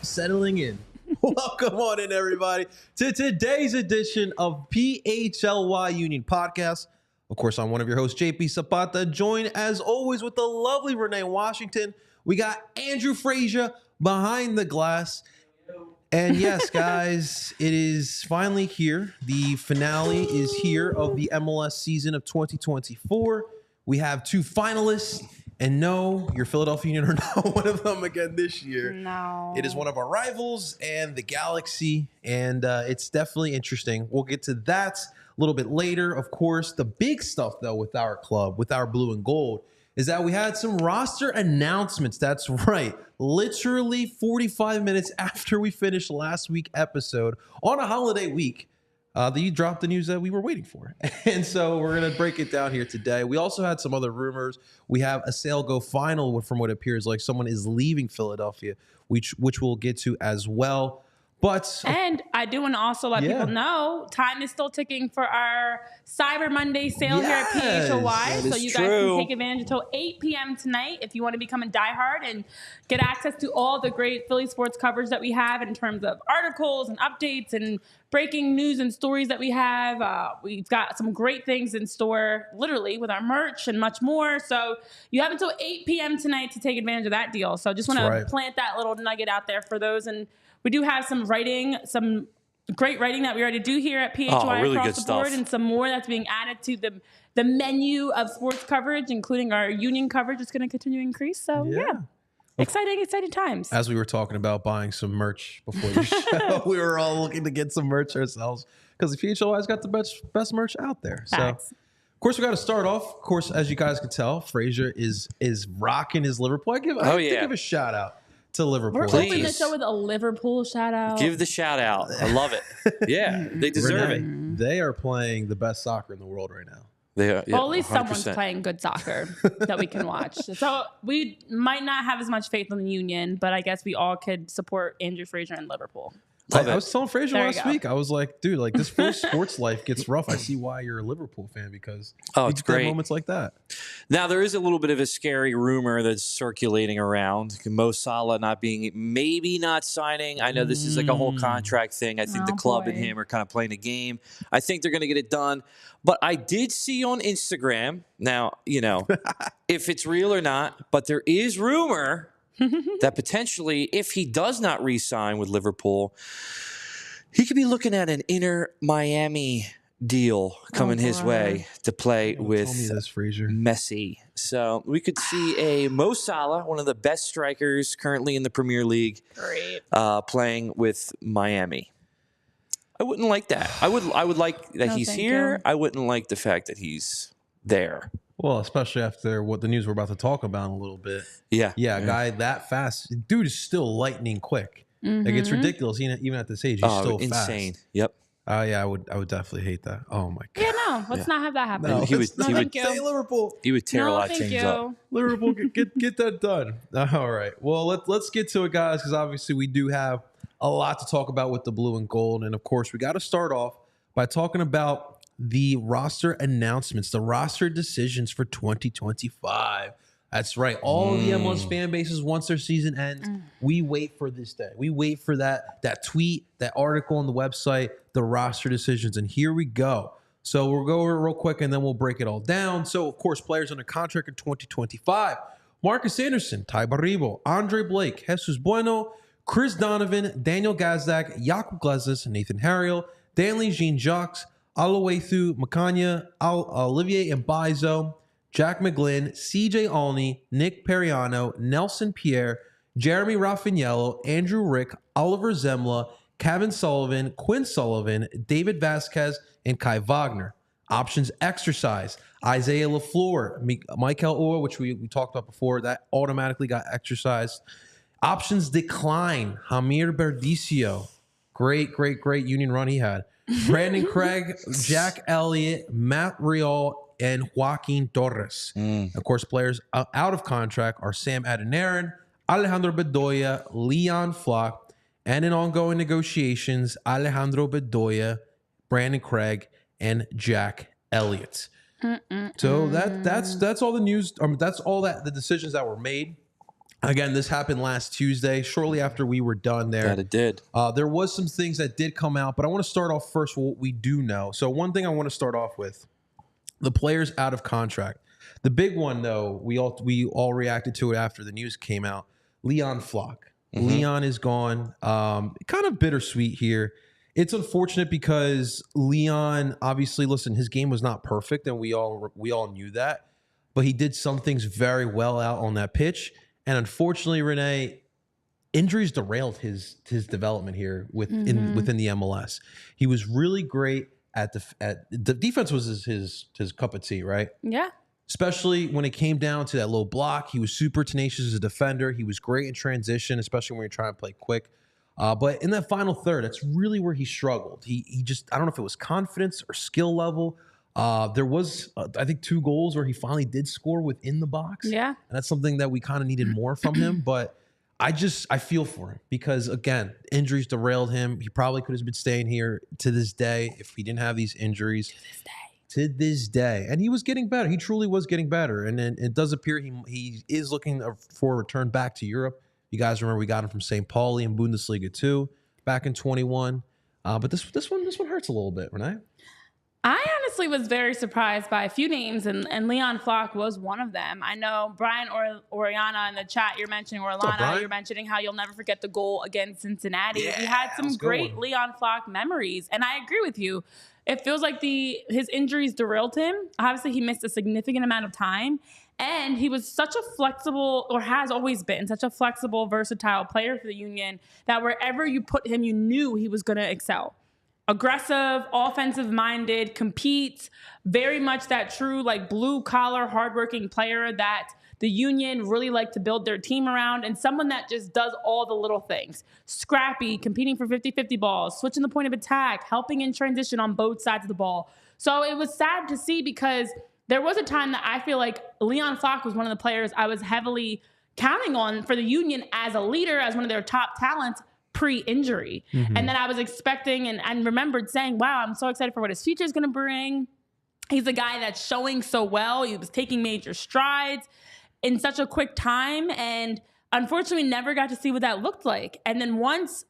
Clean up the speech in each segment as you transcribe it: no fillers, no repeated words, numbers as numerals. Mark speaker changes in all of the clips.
Speaker 1: settling in. Welcome on in, everybody, to today's edition of PHLY Union Podcast. Of course, I'm one of your hosts, JP Zapata, joined as always with the lovely Renee Washington. We got Andrew Frazier behind the glass. And yes, guys, it is finally here. The finale is here of the MLS season of 2024. We have two finalists. And no, your Philadelphia Union are not one of them again this year.
Speaker 2: No.
Speaker 1: It is one of our rivals and the Galaxy, and it's definitely interesting. We'll get to that a little bit later. Of course, the big stuff, though, with our club, with our blue and gold, is that we had some roster announcements. That's right. Literally 45 minutes after we finished last week's episode on a holiday week. You dropped the news that we were waiting for. And so we're going to break it down here today. We also had some other rumors. We have a sale go final from what appears like someone is leaving Philadelphia, which we'll get to as well.
Speaker 2: And I do want to also let people know time is still ticking for our Cyber Monday sale here at PHLY. So you guys can take advantage until 8 p.m. tonight if you want to become a diehard and get access to all the great Philly sports coverage that we have in terms of articles and updates and breaking news and stories that we have. We've got some great things in store, literally, with our merch and much more. So you have until 8 p.m. tonight to take advantage of that deal. So just want to plant that little nugget out there for those. And we do have some writing, some great writing that we already do here at PHY
Speaker 3: really
Speaker 2: across the board,
Speaker 3: stuff.
Speaker 2: and some more that's being added to the menu of sports coverage, including our union coverage is going to continue to increase. So, yeah. Exciting times.
Speaker 1: As we were talking about buying some merch before the show, we were all looking to get some merch ourselves because the PHLY's got the best merch out there.
Speaker 2: Facts.
Speaker 1: So, of course, we got to start off. Of course, as you guys can tell, Frazier is rocking his Liverpool. I have to give a shout out to Liverpool.
Speaker 2: We're opening the show with a Liverpool shout out.
Speaker 3: Give the shout out. I love it. Yeah, they deserve it.
Speaker 1: They are playing the best soccer in the world right now.
Speaker 3: They are,
Speaker 2: well, at least
Speaker 3: 100%.
Speaker 2: someone's playing good soccer that we can watch. So we might not have as much faith in the Union, but I guess we all could support Andrew Frazier and Liverpool.
Speaker 1: I was telling Frazier last week, I was like, dude, like this first sports life gets rough. I see why you're a Liverpool fan because
Speaker 3: it's great
Speaker 1: moments like that.
Speaker 3: Now, there is a little bit of a scary rumor that's circulating around. Mo Salah maybe not signing. I know this is like a whole contract thing. I think the club and him are kind of playing a game. I think they're going to get it done. But I did see on Instagram, now, if it's real or not, but there is rumor that potentially, if he does not re-sign with Liverpool, he could be looking at an Inter Miami deal coming his way to play with Messi. So we could see a Mo Salah, one of the best strikers currently in the Premier League, playing with Miami. I wouldn't like that. I would like that he's here. I wouldn't like the fact that he's there.
Speaker 1: Well, especially after what the news we're about to talk about in a little bit.
Speaker 3: Yeah.
Speaker 1: A guy that fast. Dude is still lightning quick. Like, it's ridiculous. Even at this age, he's still
Speaker 3: insane.
Speaker 1: fast.
Speaker 3: Yep.
Speaker 1: Oh, yeah, I would definitely hate that. Oh, my God.
Speaker 2: Yeah, no. Let's not have that happen.
Speaker 1: No,
Speaker 3: he would
Speaker 1: stay Liverpool.
Speaker 3: He would tear a lot of things up.
Speaker 1: Liverpool, get that done. All right. Well, let's get to it, guys, because obviously we do have a lot to talk about with the blue and gold. And, of course, we got to start off by talking about the roster announcements, the roster decisions for 2025. That's right. All the MLS fan bases, once their season ends, we wait for this day. We wait for that tweet, that article on the website, the roster decisions. And here we go. So we'll go over it real quick and then we'll break it all down. So, of course, players under contract in 2025. Marcus Anderson, Ty Baribo, Andre Blake, Jesus Bueno, Chris Donovan, Daniel Gazdak, Jakub Glezis, Nathan Harriel, Danley Jean-Jacques, Aloweithu Makanya, Olivier Mbizo, Jack McGlynn, CJ Alney, Nick Periano, Nelson Pierre, Jeremy Raffagnello, Andrew Rick, Oliver Zemla, Kevin Sullivan, Quinn Sullivan, David Vasquez, and Kai Wagner. Options exercise. Isaiah LaFleur, Michael Orr, which we talked about before, that automatically got exercised. Options decline. Hamir Berdicio. Great union run he had. Brandon Craig, Jack Elliott, Matt Real, and Joaquin Torres. Of course, players out of contract are Sam Adeniran, Alejandro Bedoya, Leon Flock, and in ongoing negotiations, Alejandro Bedoya, Brandon Craig, and Jack Elliott. So that's all the news. That's all the decisions that were made. Again, this happened last Tuesday, shortly after we were done there.
Speaker 3: That it did.
Speaker 1: There was some things that did come out, but I want to start off first with what we do know. So one thing I want to start off with, the players out of contract. The big one, though, we all reacted to it after the news came out. Leon Flock. Mm-hmm. Leon is gone. Kind of bittersweet here. It's unfortunate because Leon, obviously, listen, his game was not perfect, and we all knew that. But he did some things very well out on that pitch. And unfortunately, Renee, injuries derailed his development here within the MLS. He was really great at the defense was his cup of tea, right?
Speaker 2: Yeah.
Speaker 1: Especially when it came down to that low block. He was super tenacious as a defender. He was great in transition, especially when you're trying to play quick. But in that final third, that's really where he struggled. He just, I don't know if it was confidence or skill level. There was, I think, 2 goals where he finally did score within the box.
Speaker 2: Yeah.
Speaker 1: And that's something that we kind of needed more from him. But I feel for him because, again, injuries derailed him. He probably could have been staying here to this day if he didn't have these injuries. To this day. And he was getting better. He truly was getting better. And then it does appear he is looking for a return back to Europe. You guys remember we got him from St. Pauli in Bundesliga 2 back in 21. But this one hurts a little bit, Renee.
Speaker 2: I honestly was very surprised by a few names, and Leon Flock was one of them. I know Brian Oriana in the chat, you're mentioning Orlana, you're mentioning how you'll never forget the goal against Cincinnati. Yeah, he had some great Leon Flock memories, and I agree with you. It feels like his injuries derailed him. Obviously, he missed a significant amount of time, and he was such a flexible, or has always been, such a flexible, versatile player for the Union that wherever you put him, you knew he was going to excel. Aggressive, offensive-minded, competes, very much that true, like, blue-collar, hardworking player that the Union really like to build their team around, and someone that just does all the little things. Scrappy, competing for 50-50 balls, switching the point of attack, helping in transition on both sides of the ball. So it was sad to see because there was a time that I feel like Leon Flock was one of the players I was heavily counting on for the Union as a leader, as one of their top talents, pre-injury. Mm-hmm. And then I was expecting and remembered saying, wow, I'm so excited for what his future is going to bring. He's a guy that's showing so well. He was taking major strides in such a quick time. And unfortunately, we never got to see what that looked like. And then once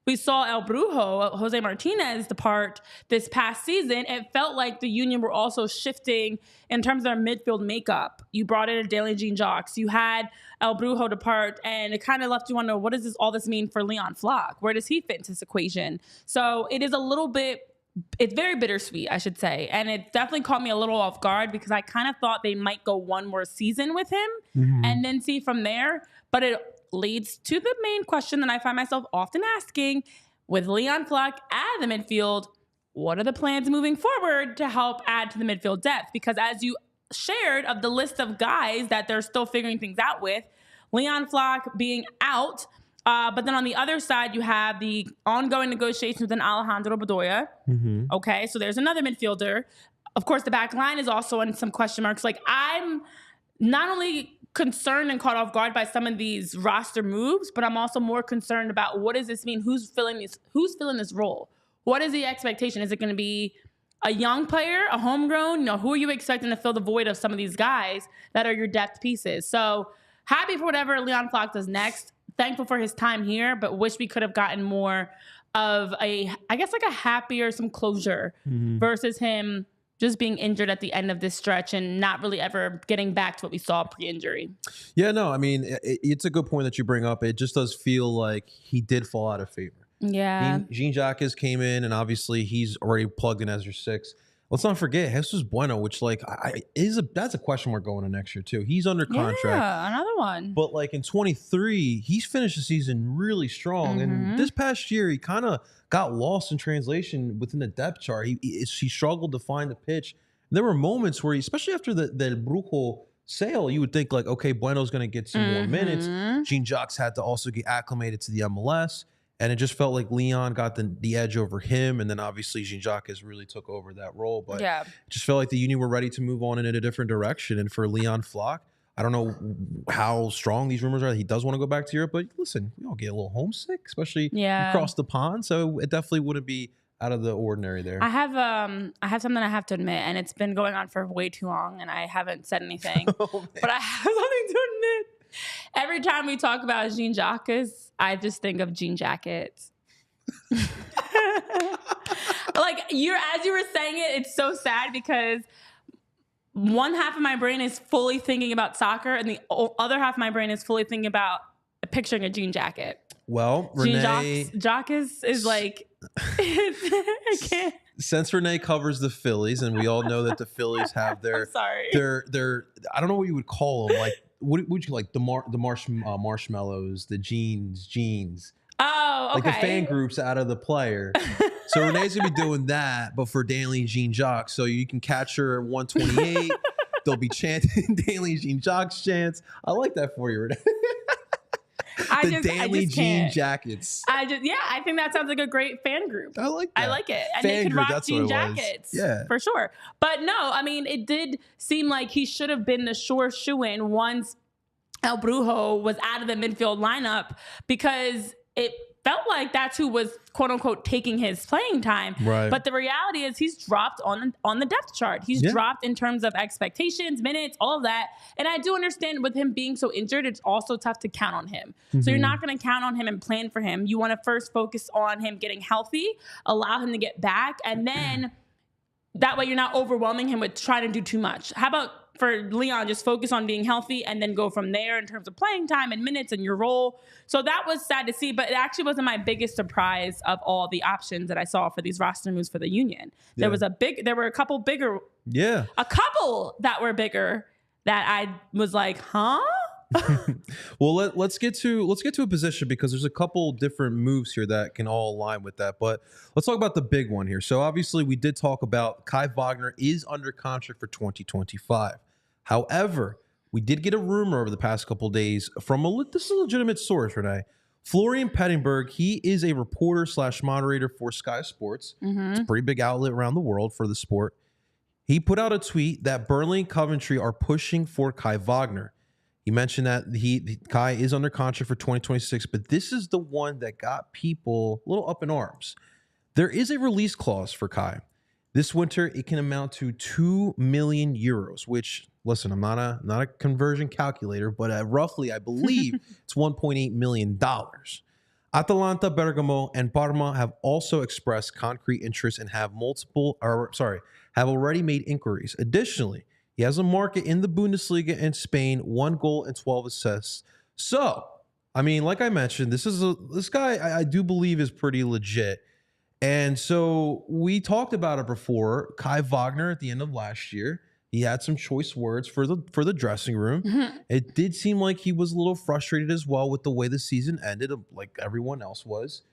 Speaker 2: we saw El Brujo, Jose Martinez, depart this past season, it felt like the Union were also shifting in terms of their midfield makeup. You brought in Adeniran Jean-Jacques. You had El Brujo depart, and it kind of left you wonder, what does all this mean for Leon Flock? Where does he fit into this equation? So it is a little bit, it's very bittersweet, I should say. And it definitely caught me a little off guard because I kind of thought they might go one more season with him and then see from there. But it leads to the main question that I find myself often asking with Leon Flock at the midfield. What are the plans moving forward to help add to the midfield depth? Because as you shared of the list of guys that they're still figuring things out with, Leon Flock being out, but then on the other side, you have the ongoing negotiations with an Alejandro Bedoya. Mm-hmm. Okay, so there's another midfielder. Of course, the back line is also in some question marks. Like, I'm not only concerned and caught off guard by some of these roster moves, but I'm also more concerned about what does this mean? Who's filling this role? What is the expectation? Is it going to be a young player, a homegrown? Who are you expecting to fill the void of some of these guys that are your depth pieces? So happy for whatever Leon Flock does next. Thankful for his time here, but wish we could have gotten more of a happier, some closure versus him just being injured at the end of this stretch and not really ever getting back to what we saw pre-injury.
Speaker 1: Yeah, no, I mean, it's a good point that you bring up. It just does feel like he did fall out of favor.
Speaker 2: Yeah.
Speaker 1: Jean-Jacques came in, and obviously he's already plugged in as your 6. Let's not forget Jesus Bueno, which that's a question mark going into next year too. He's under contract.
Speaker 2: Yeah, another one.
Speaker 1: But like in 23, he's finished the season really strong. And this past year, he kind of got lost in translation within the depth chart. He struggled to find the pitch. And there were moments where, especially after the Brujo sale, you would think like, okay, Bueno's going to get some more minutes. Jean-Jacques had to also get acclimated to the MLS. And it just felt like Leon got the edge over him. And then obviously Jean-Jacques really took over that role. But it just felt like the Union were ready to move on in a different direction. And for Leon Flock, I don't know how strong these rumors are that he does want to go back to Europe. But listen, we all get a little homesick, especially across the pond. So it definitely wouldn't be out of the ordinary there.
Speaker 2: I have something I have to admit, and it's been going on for way too long, and I haven't said anything. But I have something to admit. Every time we talk about jean Jacques, I just think of jean jackets. Like as you were saying it, it's so sad because one half of my brain is fully thinking about soccer, and the other half of my brain is fully thinking about picturing a jean jacket.
Speaker 1: Well,
Speaker 2: Renee, Jacques is like, I can't.
Speaker 1: Since Renee covers the Phillies, and we all know that the Phillies have their, their I don't know what you would call them. Like, what would you like the marshmallows, the jeans.
Speaker 2: Oh, okay.
Speaker 1: Like the fan groups out of the player. So Renee's gonna be doing that, but for Daily Jean Jacques. So you can catch her at 128. They'll be chanting Daily Jean Jacques chants. I like that for you, Renee. Daily Jean jackets.
Speaker 2: I think that sounds like a great fan group.
Speaker 1: I like that.
Speaker 2: I like it. And they could rock jean jackets.
Speaker 1: Yeah.
Speaker 2: For sure. But no, I mean, it did seem like he should have been the sure shoo-in once El Brujo was out of the midfield lineup, because it felt like that's who was quote unquote taking his playing time.
Speaker 1: Right.
Speaker 2: But the reality is he's dropped on the depth chart. He's dropped in terms of expectations, minutes, all of that. And I do understand with him being so injured, it's also tough to count on him. Mm-hmm. So you're not going to count on him and plan for him. You want to first focus on him getting healthy, allow him to get back, and then that way you're not overwhelming him with trying to do too much. How about for Leon, just focus on being healthy and then go from there in terms of playing time and minutes and your role. So that was sad to see, but it actually wasn't my biggest surprise of all the options that I saw for these roster moves for the Union. There were a couple bigger, a couple that were bigger that I was like, huh?
Speaker 1: Well, let's get to a position, because there's a couple different moves here that can all align with that. But let's talk about the big one here. So obviously we did talk about Kai Wagner is under contract for 2025. However, we did get a rumor over the past couple of days from this is a legitimate source, Renee. Florian Pettingberg, he is a reporter / moderator for Sky Sports. Mm-hmm. It's a pretty big outlet around the world for the sport. He put out a tweet that Burnley and Coventry are pushing for Kai Wagner. He mentioned that Kai is under contract for 2026, but this is the one that got people a little up in arms. There is a release clause for Kai. This winter, it can amount to 2 million euros, which, listen, I'm not a conversion calculator, but roughly, I believe it's $1.8 million. Atalanta, Bergamo, and Parma have also expressed concrete interest and have already made inquiries. Additionally, he has a market in the Bundesliga in Spain, 1 goal and 12 assists. So, I mean, like I mentioned, this guy I do believe is pretty legit. And so we talked about it before. Kai Wagner at the end of last year, he had some choice words for the dressing room. Mm-hmm. It did seem like he was a little frustrated as well with the way the season ended, like everyone else was.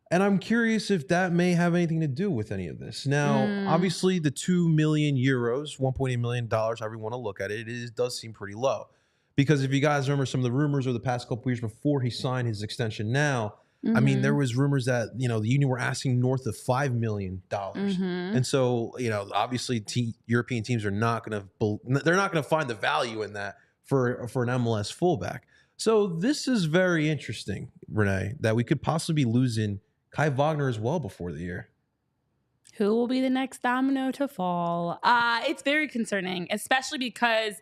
Speaker 1: And I'm curious if that may have anything to do with any of this. Now, obviously, the 2 million euros, $1.8 million, however you want to look at it, does seem pretty low. Because if you guys remember some of the rumors over the past couple years before he signed his extension now, I mean, there was rumors that, the Union were asking north of $5 million. Mm-hmm. And so, obviously European teams are not going to find the value in that for an MLS fullback. So this is very interesting, Renee, that we could possibly be losing Kai Wagner as well before the year.
Speaker 2: Who will be the next domino to fall? It's very concerning, especially because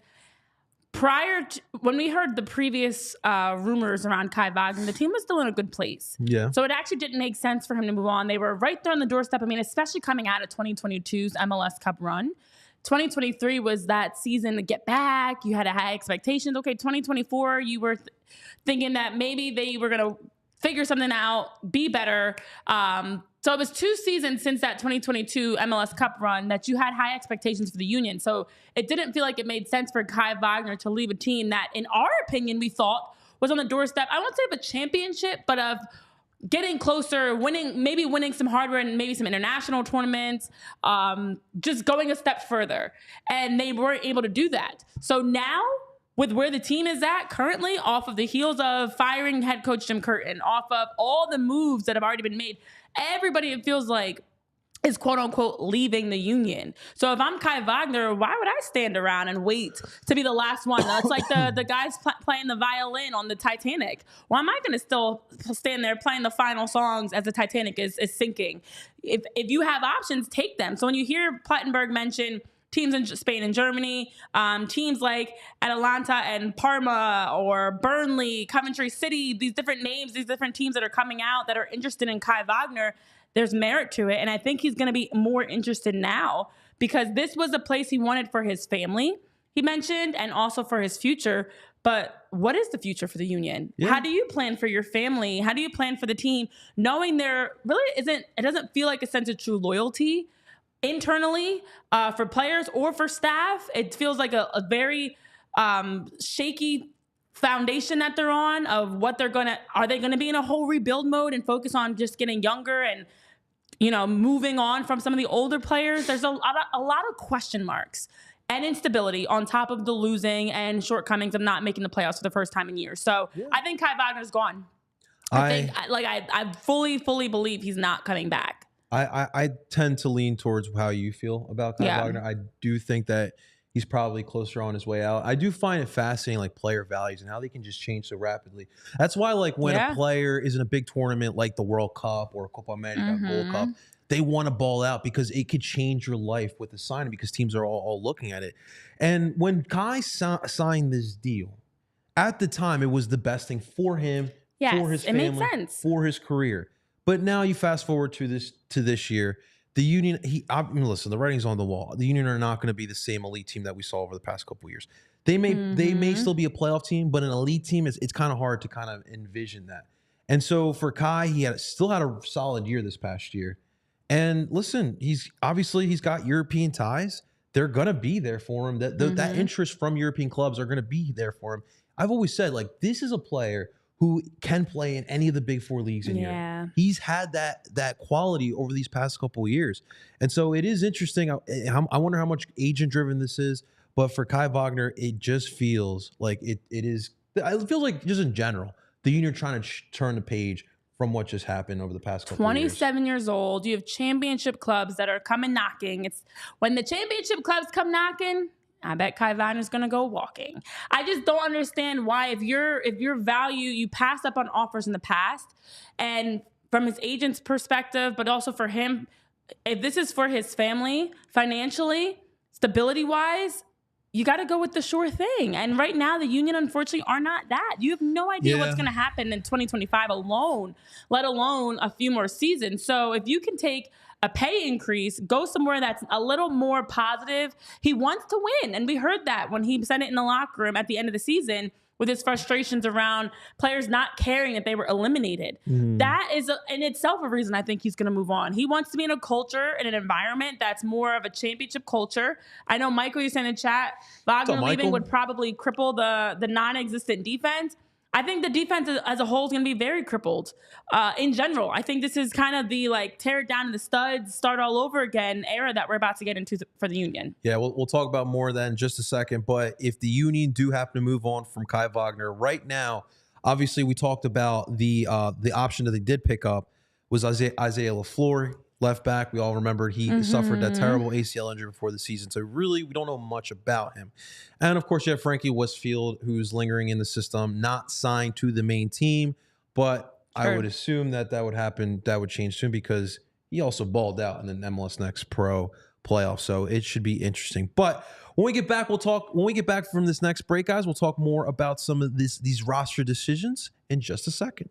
Speaker 2: when we heard the previous rumors around Kai Wagner, the team was still in a good place. Yeah. So it actually didn't make sense for him to move on. They were right there on the doorstep. I mean, especially coming out of 2022's MLS Cup run. 2023 was that season to get back. You had high expectations. Okay, 2024, you were thinking that maybe they were going to figure something out, be better. So it was 2 seasons since that 2022 MLS Cup run that you had high expectations for the Union. So it didn't feel like it made sense for Kai Wagner to leave a team that, in our opinion, we thought was on the doorstep. I won't say of a championship, but of getting closer, winning some hardware and maybe some international tournaments, just going a step further. And they weren't able to do that. So now, with where the team is at currently, off of the heels of firing head coach Jim Curtin, off of all the moves that have already been made, everybody, it feels like, is quote-unquote leaving the Union. So if I'm Kai Wagner, why would I stand around and wait to be the last one? That's like the guys playing the violin on the Titanic. Why am I going to still stand there playing the final songs as the Titanic is sinking? If you have options, take them. So when you hear Plettenberg mention teams in Spain and Germany, teams like Atalanta and Parma or Burnley, Coventry City, these different names, these different teams that are coming out that are interested in Kai Wagner, there's merit to it. And I think he's going to be more interested now because this was a place he wanted for his family, he mentioned, and also for his future. But what is the future for the Union? Yeah. How do you plan for your family? How do you plan for the team? Knowing there really it doesn't feel like a sense of true loyalty internally for players or for staff. It feels like a very shaky foundation that they're on of what are they going to be in a whole rebuild mode and focus on just getting younger and, moving on from some of the older players? There's a lot of question marks and instability on top of the losing and shortcomings of not making the playoffs for the first time in years. So yeah. I think Kai Wagner's gone. I fully believe he's not coming back.
Speaker 1: I tend to lean towards how you feel about Kai Wagner. I do think that he's probably closer on his way out. I do find it fascinating, like player values and how they can just change so rapidly. That's why, like, when a player is in a big tournament like the World Cup or Copa America, Gold Cup, they want to ball out because it could change your life with the signing because teams are all looking at it. And when Kai signed this deal, at the time, it was the best thing for him, for his family,
Speaker 2: it made sense.
Speaker 1: For his career. But now you fast forward to this year, the Union, listen, the writing's on the wall. The Union are not going to be the same elite team that we saw over the past couple of years. They may still be a playoff team, but an elite team, it's kind of hard to kind of envision that. And so for Kai, he still had a solid year this past year. And listen, he's got European ties. They're going to be there for him. That interest from European clubs are going to be there for him. I've always said, like, this is a player who can play in any of the big four leagues in Europe. He's had that quality over these past couple of years. And so it is interesting. I wonder how much agent-driven this is. But for Kai Wagner, it just feels like it is. It feels like just in general, the Union trying to turn the page from what just happened over the past couple of years.
Speaker 2: 27 years old. You have championship clubs that are coming knocking. It's when the championship clubs come knocking, I bet Kai Wagner's going to go walking. I just don't understand why, if your value, you passed up on offers in the past, and from his agent's perspective, but also for him, if this is for his family, financially, stability-wise, you got to go with the sure thing. And right now, the Union, unfortunately, are not that. You have no idea what's going to happen in 2025 alone, let alone a few more seasons. So if you can take a pay increase, go somewhere that's a little more positive. He wants to win. And we heard that when he said it in the locker room at the end of the season with his frustrations around players not caring that they were eliminated. That is in itself a reason I think he's going to move on. He wants to be in a culture, in an environment that's more of a championship culture. I know Michael, you said in the chat, Wagner leaving would probably cripple the non-existent defense. I think the defense as a whole is going to be very crippled in general. I think this is kind of the tear it down to the studs, start all over again era that we're about to get into for the Union.
Speaker 1: Yeah, we'll talk about more of that in just a second. But if the Union do happen to move on from Kai Wagner right now, obviously we talked about the option that they did pick up was Isaiah LaFleur, left back. We all remembered he suffered that terrible ACL injury before the season. So really, we don't know much about him. And of course, you have Frankie Westfield, who's lingering in the system, not signed to the main team. But I would assume that would happen. That would change soon because he also balled out in the MLS Next Pro playoff. So it should be interesting. But when we get back, when we get back from this next break, guys, we'll talk more about some of these roster decisions in just a second.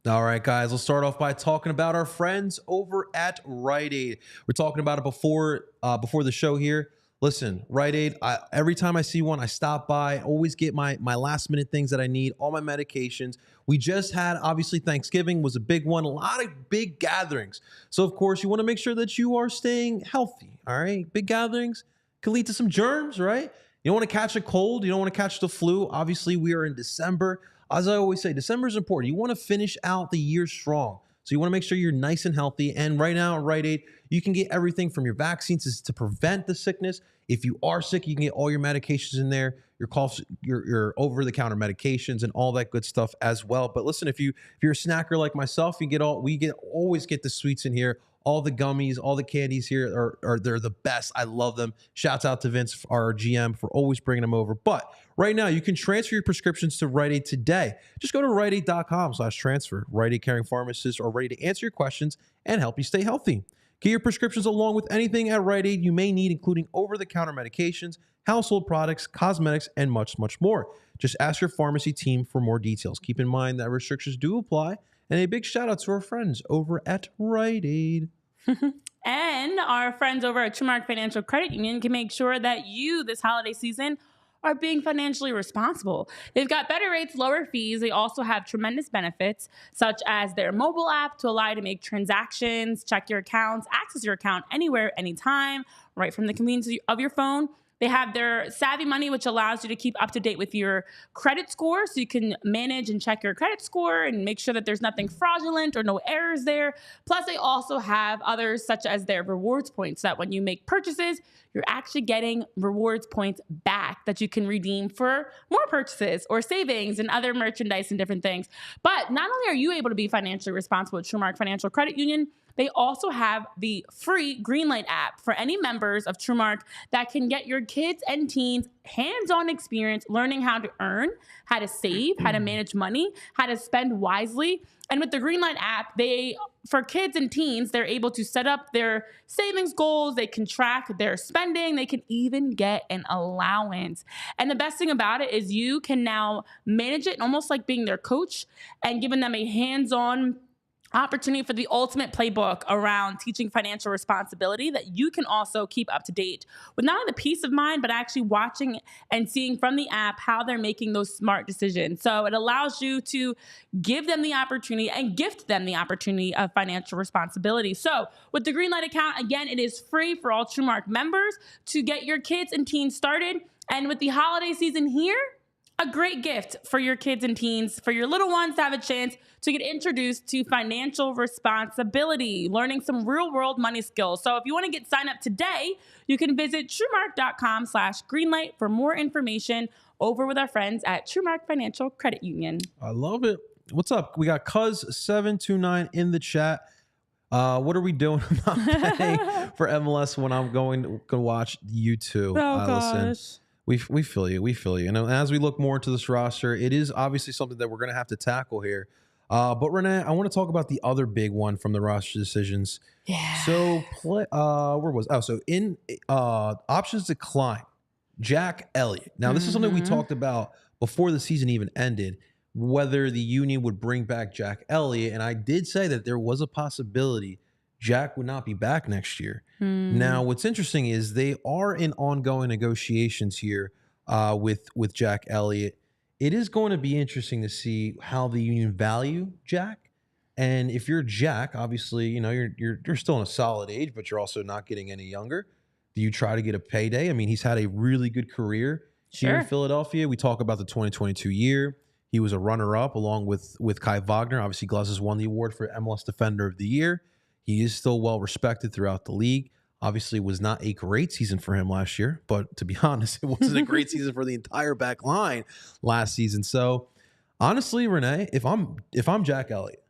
Speaker 1: All right, guys, let's start off by talking about our friends over at Rite Aid. We're talking about it before the show here. Listen, Rite Aid, every time I see one, I stop by, always get my last minute things that I need, all my medications. We just had, obviously, Thanksgiving was a big one, a lot of big gatherings. So, of course, you want to make sure that you are staying healthy, all right? Big gatherings can lead to some germs, right? You don't want to catch a cold. You don't want to catch the flu. Obviously, we are in December. As I always say, December is important. You want to finish out the year strong. So you want to make sure you're nice and healthy. And right now at Rite Aid, you can get everything from your vaccines to prevent the sickness. If you are sick, you can get all your medications in there, your coughs, your over-the-counter medications, and all that good stuff as well. But listen, if you're a snacker like myself, we always get the sweets in here. All the gummies, all the candies here they're the best. I love them. Shouts out to Vince, our GM, for always bringing them over. But right now, you can transfer your prescriptions to Rite Aid today. Just go to riteaid.com/transfer. Rite Aid caring pharmacists are ready to answer your questions and help you stay healthy. Get your prescriptions along with anything at Rite Aid you may need, including over-the-counter medications, household products, cosmetics, and much, much more. Just ask your pharmacy team for more details. Keep in mind that restrictions do apply. And a big shout out to our friends over at Rite Aid.
Speaker 2: And our friends over at TrueMark Financial Credit Union can make sure that you, this holiday season, are being financially responsible. They've got better rates, lower fees. They also have tremendous benefits, such as their mobile app to allow you to make transactions, check your accounts, access your account anywhere, anytime, right from the convenience of your phone. They have their Savvy Money, which allows you to keep up to date with your credit score, so you can manage and check your credit score and make sure that there's nothing fraudulent or no errors there. Plus, they also have others such as their rewards points, that when you make purchases, you're actually getting rewards points back that you can redeem for more purchases or savings and other merchandise and different things. But not only are you able to be financially responsible at TrueMark Financial Credit Union, they also have the free Green Light app for any members of TrueMark that can get your kids and teens hands-on experience learning how to earn, how to save, how to manage money, how to spend wisely. And with the Green Light app, for kids and teens, they're able to set up their savings goals. They can track their spending. They can even get an allowance. And the best thing about it is you can now manage it almost like being their coach and giving them a hands-on opportunity for the ultimate playbook around teaching financial responsibility that you can also keep up to date with not only the peace of mind, but actually watching and seeing from the app how they're making those smart decisions. So it allows you to give them the opportunity and gift them the opportunity of financial responsibility. So with the Greenlight account, again, it is free for all TrueMark members to get your kids and teens started. And with the holiday season here, a great gift for your kids and teens, for your little ones to have a chance to get introduced to financial responsibility, learning some real world money skills. So if you want to get signed up today, you can visit TrueMark.com/greenlight for more information over with our friends at TrueMark Financial Credit Union.
Speaker 1: I love it. What's up? We got Cuz729 in the chat. What are we doing about betting for MLS when I'm going to watch YouTube?
Speaker 2: Oh, gosh.
Speaker 1: Listen. We feel you. We feel you. And as we look more into this roster, it is obviously something that we're going to have to tackle here. But Renee, I want to talk about the other big one from the roster decisions.
Speaker 2: Yeah.
Speaker 1: So in options decline, Jack Elliott. Now, this is something we talked about before the season even ended, whether the Union would bring back Jack Elliott. And I did say that there was a possibility Jack would not be back next year. Now, what's interesting is they are in ongoing negotiations here with Jack Elliott. It is going to be interesting to see how the Union value Jack. And if you're Jack, obviously, you know, you're still in a solid age, but you're also not getting any younger. Do you try to get a payday? I mean, he's had a really good career here in Philadelphia. We talk about the 2022 year. He was a runner-up along with Kai Wagner. Obviously, Gluz has won the award for MLS Defender of the Year. He is still well respected throughout the league. Obviously, it was not a great season for him last year, but to be honest, it wasn't a great season for the entire back line last season. So, honestly, Renee, if I'm Jack Elliott,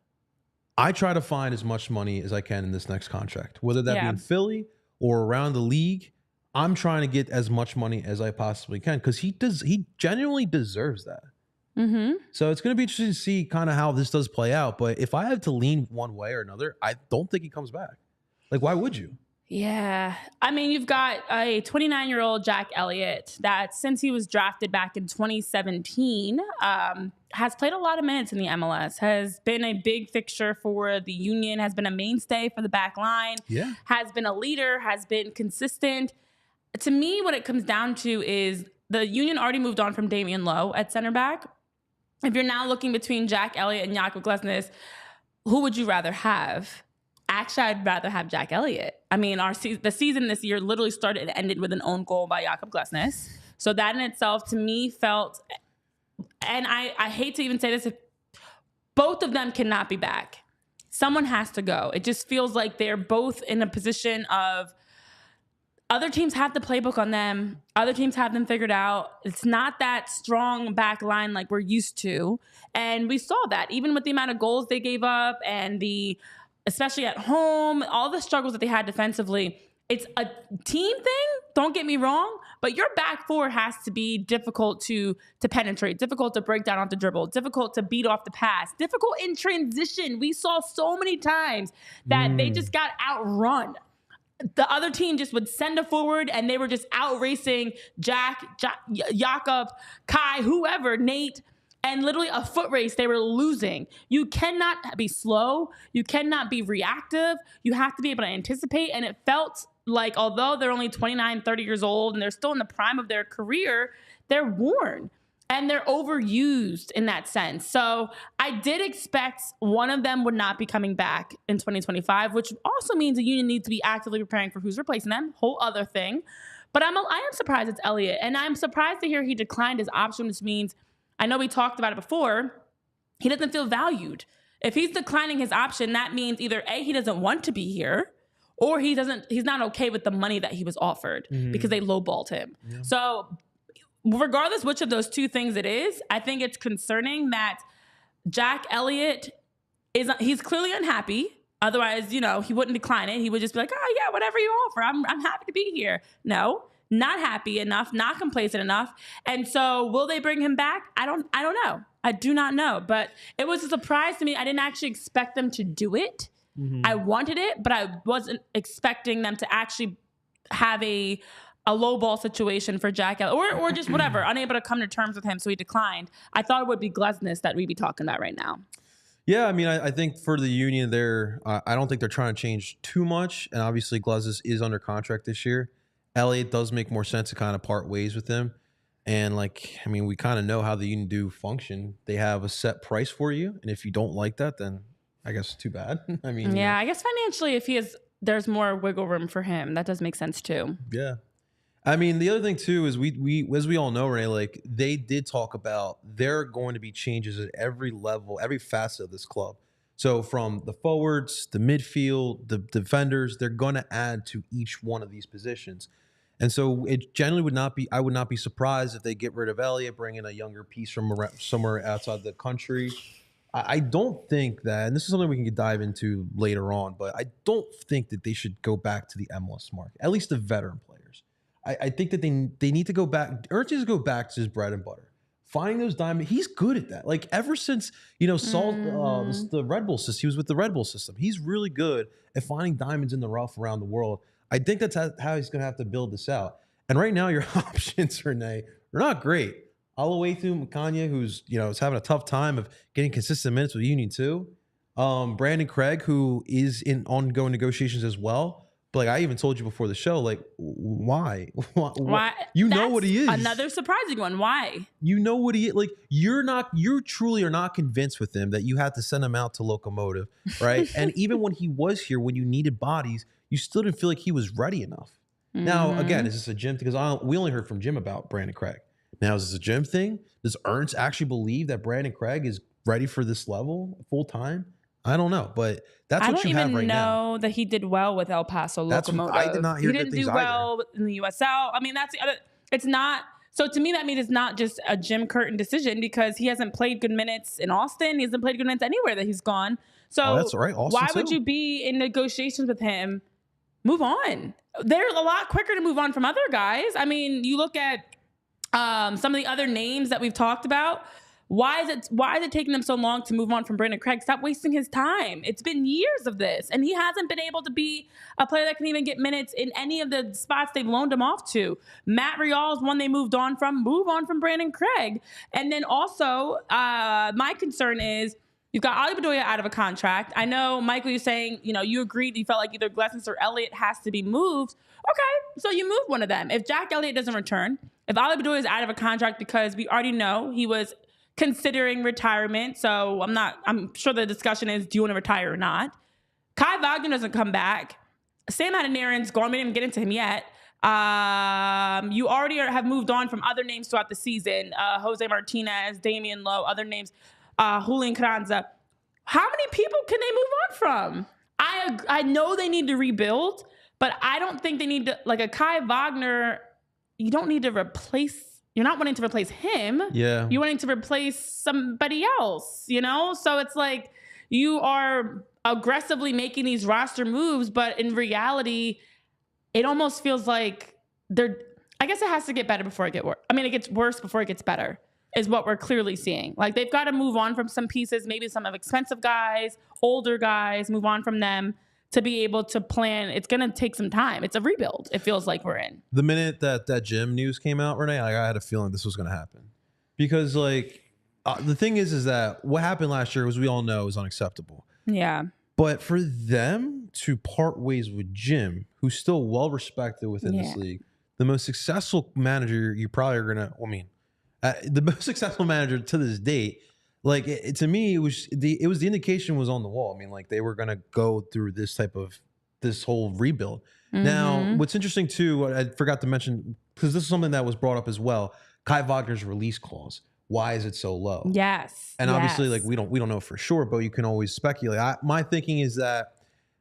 Speaker 1: I try to find as much money as I can in this next contract, whether that be in Philly or around the league. I'm trying to get as much money as I possibly can because he genuinely deserves that. So it's going to be interesting to see kind of how this does play out. But if I have to lean one way or another, I don't think he comes back. Like, why would you?
Speaker 2: Yeah. I mean, you've got a 29-year-old Jack Elliott that since he was drafted back in 2017 has played a lot of minutes in the MLS, has been a big fixture for the Union, has been a mainstay for the back line, has been a leader, has been consistent. To me, what it comes down to is the Union already moved on from Damian Lowe at center back. If you're now looking between Jack Elliott and Jakob Glesnes, who would you rather have? Actually, I'd rather have Jack Elliott. I mean, the season this year literally started and ended with an own goal by Jakob Glesnes. So that in itself, to me, felt, and I hate to even say this, if both of them cannot be back. Someone has to go. It just feels like they're both in a position of, other teams have the playbook on them. Other teams have them figured out. It's not that strong back line like we're used to. And we saw that even with the amount of goals they gave up and the especially at home, all the struggles that they had defensively. It's a team thing, don't get me wrong, but your back four has to be difficult to penetrate, difficult to break down off the dribble, difficult to beat off the pass, difficult in transition. We saw so many times that they just got outrun. The other team just would send a forward and they were just out racing Jack, Jakob, Kai, whoever, Nate, and literally a foot race, they were losing. You cannot be slow. You cannot be reactive. You have to be able to anticipate. And it felt like, although they're only 29, 30 years old and they're still in the prime of their career, they're worn and they're overused in that sense. So I did expect one of them would not be coming back in 2025, which also means the Union needs to be actively preparing for who's replacing them. Whole other thing. But I am surprised it's Elliott. And I'm surprised to hear he declined his option, which means, I know we talked about it before, he doesn't feel valued. If he's declining his option, that means either A, he doesn't want to be here, or he's not okay with the money that he was offered because they lowballed him. Yeah. So regardless which of those two things it is, I think it's concerning that Jack Elliott he's clearly unhappy. Otherwise, he wouldn't decline it. He would just be like, oh yeah, whatever you offer, I'm happy to be here. No. Not happy enough, not complacent enough. And so will they bring him back? I don't know. I do not know. But it was a surprise to me. I didn't actually expect them to do it. I wanted it, but I wasn't expecting them to actually have a low ball situation for Jack Elliott or just whatever, unable to come to terms with him. So he declined. I thought it would be Glesnes that we'd be talking about right now.
Speaker 1: Yeah, I mean, I think for the Union there, I don't think they're trying to change too much. And obviously Glesnes is under contract this year. Elliott does make more sense to kind of part ways with him. And we kind of know how the Union do function. They have a set price for you. And if you don't like that, then I guess too bad.
Speaker 2: I guess financially, there's more wiggle room for him. That does make sense too.
Speaker 1: Yeah. The other thing too is we as we all know, Renee, they did talk about there are going to be changes at every level, every facet of this club. So from the forwards, the midfield, the defenders, they're going to add to each one of these positions. And so it generally I would not be surprised if they get rid of Elliott, bring in a younger piece from somewhere outside the country. I don't think that, and this is something we can dive into later on, but I don't think that they should go back to the MLS market, at least the veteran players. I think that they need to go back, Ernst needs to go back to his bread and butter. Finding those diamonds, he's good at that. Ever since, saw the Red Bull system, he was with the Red Bull system. He's really good at finding diamonds in the rough around the world. I think that's how he's going to have to build this out. And right now, your options, Renee, are not great. Oluwatu Makanya, who's is having a tough time of getting consistent minutes with Union too. Brandon Craig, who is in ongoing negotiations as well. But I even told you before the show, why? Why? You know what he is.
Speaker 2: Another surprising one. Why?
Speaker 1: You know what he is. You truly are not convinced with him that you had to send him out to Locomotive, right? And even when he was here, when you needed bodies, you still didn't feel like he was ready enough. Now, again, is this a Jim? Because we only heard from Jim about Brandon Craig. Now, is this a Jim thing? Does Ernst actually believe that Brandon Craig is ready for this level full time? I don't know, but that's what you have right now.
Speaker 2: I don't even know that he did well with El Paso Locomotive.
Speaker 1: I did not hear good things either.
Speaker 2: He didn't do well in the USL. That's the other. It's not. So to me, that means it's not just a Jim Curtin decision because he hasn't played good minutes in Austin. He hasn't played good minutes anywhere that he's gone. So
Speaker 1: that's right. Austin
Speaker 2: why would you be in negotiations with him? Move on. They're a lot quicker to move on from other guys. You look at some of the other names that we've talked about. Why is it taking them so long to move on from Brandon Craig? Stop wasting his time. It's been years of this, and he hasn't been able to be a player that can even get minutes in any of the spots they've loaned him off to. Matt Rial's one they moved on from. Move on from Brandon Craig. And then also, my concern is you've got Ali Bedoya out of a contract. I know, Michael, you're saying, you agreed you felt like either Glesnes or Elliott has to be moved. Okay, so you move one of them. If Jack Elliott doesn't return, if Ali Bedoya is out of a contract because we already know he was considering retirement, so I'm sure the discussion is, do you want to retire or not? Kai Wagner doesn't come back. Sam Adeniran's gone. We didn't get into him yet. You already have moved on from other names throughout the season. Jose Martinez, Damian Lowe, other names. Julian Carranza. How many people can they move on from? I know they need to rebuild, but I don't think they need to, a Kai Wagner, you don't need to replace. You're not wanting to replace him.
Speaker 1: Yeah.
Speaker 2: You're wanting to replace somebody else, So it's you are aggressively making these roster moves, but in reality, it almost feels like I guess it has to get better before it gets worse. I mean, it gets worse before it gets better is what we're clearly seeing. Like, they've got to move on from some pieces, maybe some of expensive guys, older guys, move on from them to be able to plan. It's going to take some time. It's a rebuild. It feels like we're in.
Speaker 1: The minute that gym news came out, Renee, I had a feeling this was going to happen. Because, like, the thing is that what happened last year, as we all know, is unacceptable.
Speaker 2: Yeah.
Speaker 1: But for them to part ways with Jim, who's still well-respected within this league, the most successful manager you probably are going to, the most successful manager to this date, like, to me, it was the indication was on the wall. I mean, like, they were going to go through this whole rebuild. Mm-hmm. Now, what's interesting too, I forgot to mention, because this is something that was brought up as well, Kai Wagner's release clause. Why is it so low?
Speaker 2: Yes.
Speaker 1: And obviously, like, we don't know for sure, but you can always speculate. My thinking is that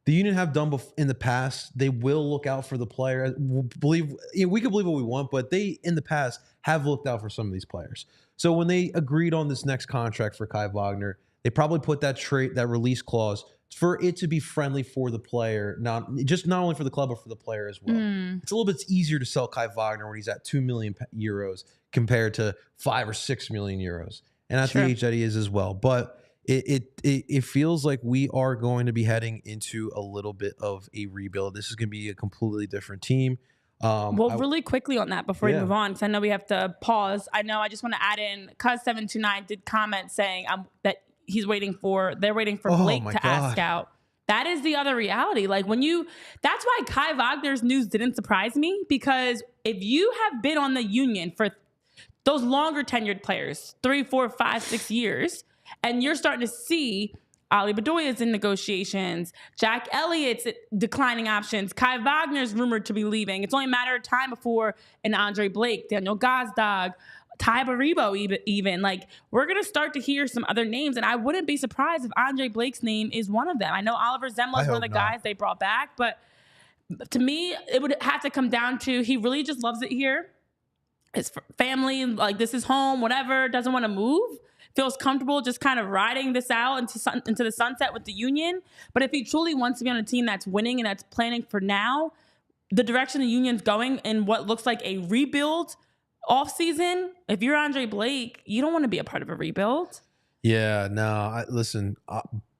Speaker 1: the Union have done in the past. They will look out for the player. We can believe what we want, but they in the past have looked out for some of these players. So when they agreed on this next contract for Kai Wagner, they probably put that release clause for it to be friendly for the player, not only for the club, but for the player as well. It's a little bit easier to sell Kai Wagner when he's at 2 million euros compared to 5 or 6 million euros. And at the age that he is as well. But it feels like we are going to be heading into a little bit of a rebuild. This is going to be a completely different team.
Speaker 2: Really quickly on that before we move on, because I know we have to pause. I just want to add in, Cuz729 did comment saying that they're waiting for Blake to ask out. That is the other reality. Like, that's why Kai Wagner's news didn't surprise me, because if you have been on the Union for those longer tenured players, 3, 4, 5, 6 years, and you're starting to see Ali Bedoya's in negotiations, Jack Elliott's declining options, Kai Wagner's rumored to be leaving. It's only a matter of time before an Andre Blake, Daniel Gazdag, Ty Baribo even. Like, we're going to start to hear some other names, and I wouldn't be surprised if Andre Blake's name is one of them. I know Oliver Zemla is one of the guys they brought back, but to me, it would have to come down to he really just loves it here. His family, like, this is home, whatever, doesn't want to move. Feels comfortable just kind of riding this out into the sunset with the Union. But if he truly wants to be on a team that's winning and that's planning for now, the direction the Union's going in what looks like a rebuild offseason, if you're Andre Blake, you don't want to be a part of a rebuild.
Speaker 1: Yeah, no, listen,